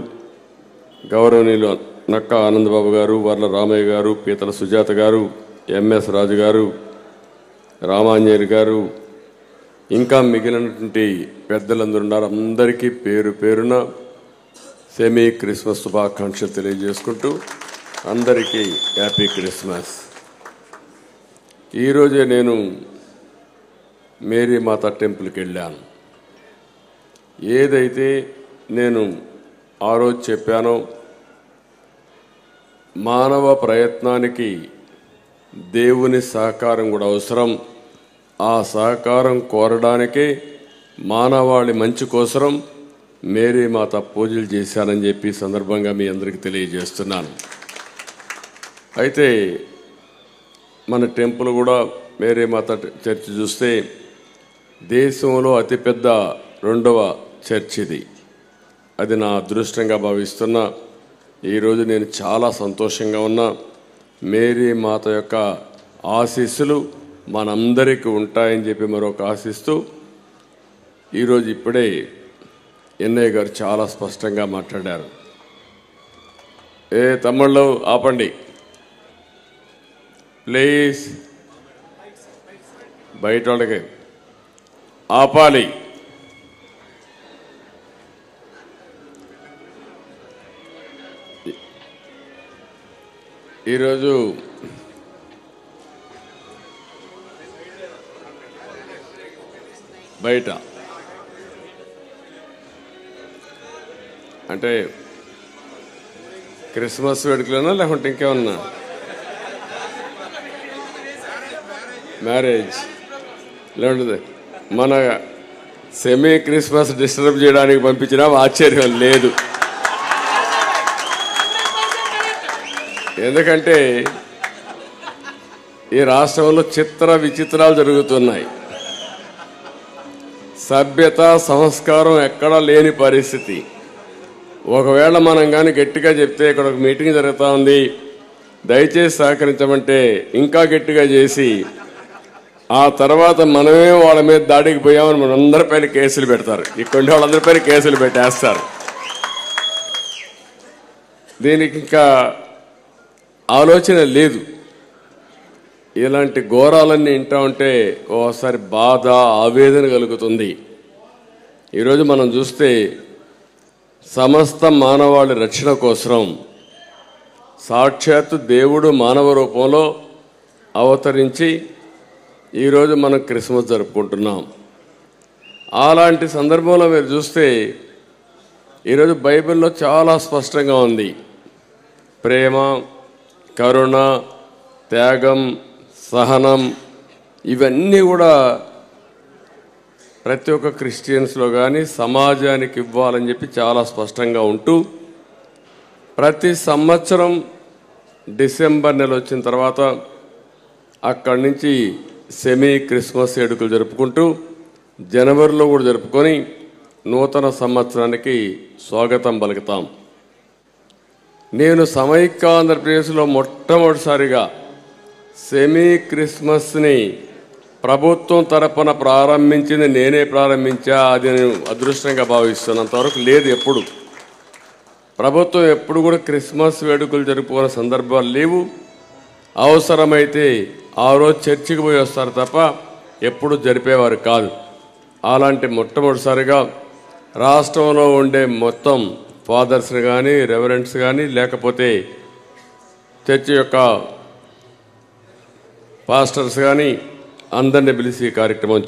గౌరవనీయులు నక్క ఆనందబాబు గారు, వర్ల రామయ్య గారు, పీతల సుజాత గారు, ఎంఎస్ రాజు గారు, రామాంజనేయులు గారు, ఇంకా మిగిలినటువంటి పెద్దలందరూ ఉన్నారు. అందరికీ పేరు పేరున సెమీ క్రిస్మస్ శుభాకాంక్షలు తెలియజేసుకుంటూ అందరికీ హ్యాపీ క్రిస్మస్. ఈరోజే నేను మేరీ మాత టెంపుల్కి వెళ్ళాను. ఏదైతే నేను ఆ రోజు చెప్పానో, మానవ ప్రయత్నానికి దేవుని సహకారం కూడా అవసరం. ఆ సహకారం కోరడానికే మానవాళి మంచి కోసం మేరీ మాత పూజలు చేశానని చెప్పి సందర్భంగా మీ అందరికీ తెలియజేస్తున్నాను. అయితే మన టెంపుల్ కూడా మేరీ మాత చర్చ్ చూస్తే దేశంలో అతిపెద్ద 2వ చర్చ్ ఇది. అది నా అదృష్టంగా భావిస్తున్నా. ఈరోజు నేను చాలా సంతోషంగా ఉన్నా. మేరీ మాత యొక్క ఆశీస్సులు మనందరికీ ఉంటాయని చెప్పి మరొక ఆశిస్తూ, ఈరోజు ఇప్పుడే ఎన్ఐ గారు చాలా స్పష్టంగా మాట్లాడారు. తమ్ముళ్ళు ఆపండి ప్లీజ్, బయట వాళ్ళకి ఆపాలి. ఈరోజు బయట అంటే క్రిస్మస్ వేడుకలోనా లేకుంటే ఇంకేమన్నా మ్యారేజ్ లేకుంటుంది మన సెమీ క్రిస్మస్ డిస్టర్బ్ చేయడానికి పంపించినా ఆశ్చర్యం లేదు. ఎందుకంటే ఈ రాష్ట్రంలో చిత్ర విచిత్రాలు జరుగుతున్నాయి. సభ్యత సంస్కారం ఎక్కడా లేని పరిస్థితి. ఒకవేళ మనం కానీ గట్టిగా చెప్తే ఇక్కడ ఒక మీటింగ్ జరుగుతూ ఉంది, దయచేసి సహకరించమంటే ఇంకా గట్టిగా చేసి ఆ తర్వాత మనమే వాళ్ళ మీద దాడికి పోయామని మనందరిపైన కేసులు పెడతారు. ఇక్కడ వాళ్ళందరిపైన కేసులు పెట్టేస్తారు. దీనికి ఇంకా ఆలోచన లేదు. ఇలాంటి ఘోరాలన్నీ వింటా ఉంటే ఓసారి బాధ, ఆవేదన కలుగుతుంది. ఈరోజు మనం చూస్తే సమస్త మానవాళి రక్షణ కోసం సాక్షాత్తు దేవుడు మానవ రూపంలో అవతరించి ఈరోజు మనం క్రిస్మస్ జరుపుకుంటున్నాం. అలాంటి సందర్భంలో మీరు చూస్తే ఈరోజు బైబిల్లో చాలా స్పష్టంగా ఉంది. ప్రేమ, కరుణ, త్యాగం, సహనం ఇవన్నీ కూడా ప్రతి ఒక్క క్రిస్టియన్స్లో కానీ సమాజానికి ఇవ్వాలని చెప్పి చాలా స్పష్టంగా ఉంటూ ప్రతి సంవత్సరం డిసెంబర్ నెల వచ్చిన తర్వాత అక్కడి నుంచి సెమీ క్రిస్మస్ వేడుకలు జరుపుకుంటూ జనవరిలో కూడా జరుపుకొని నూతన సంవత్సరానికి స్వాగతం పలుకుతాం. నేను సమైక్య ఆంధ్రప్రదేశ్లో మొట్టమొదటిసారిగా సెమీ క్రిస్మస్ని ప్రభుత్వం తరపున ప్రారంభించింది నేనే ప్రారంభించా. అది నేను అదృష్టంగా భావిస్తున్నంతవరకు లేదు. ఎప్పుడు ప్రభుత్వం ఎప్పుడు కూడా క్రిస్మస్ వేడుకలు జరుపుకునే సందర్భాలు లేవు. అవసరమైతే ఆ రోజు చర్చికి పోయి వస్తారు తప్ప ఎప్పుడు జరిపేవారు కాదు. అలాంటి మొట్టమొదటిసారిగా రాష్ట్రంలో ఉండే మొత్తం ఫాదర్స్ని కానీ రెవరెంట్స్ కానీ లేకపోతే చర్చి యొక్క పాస్టర్స్ కానీ అందరినీ పిలిచి ఈ కార్యక్రమం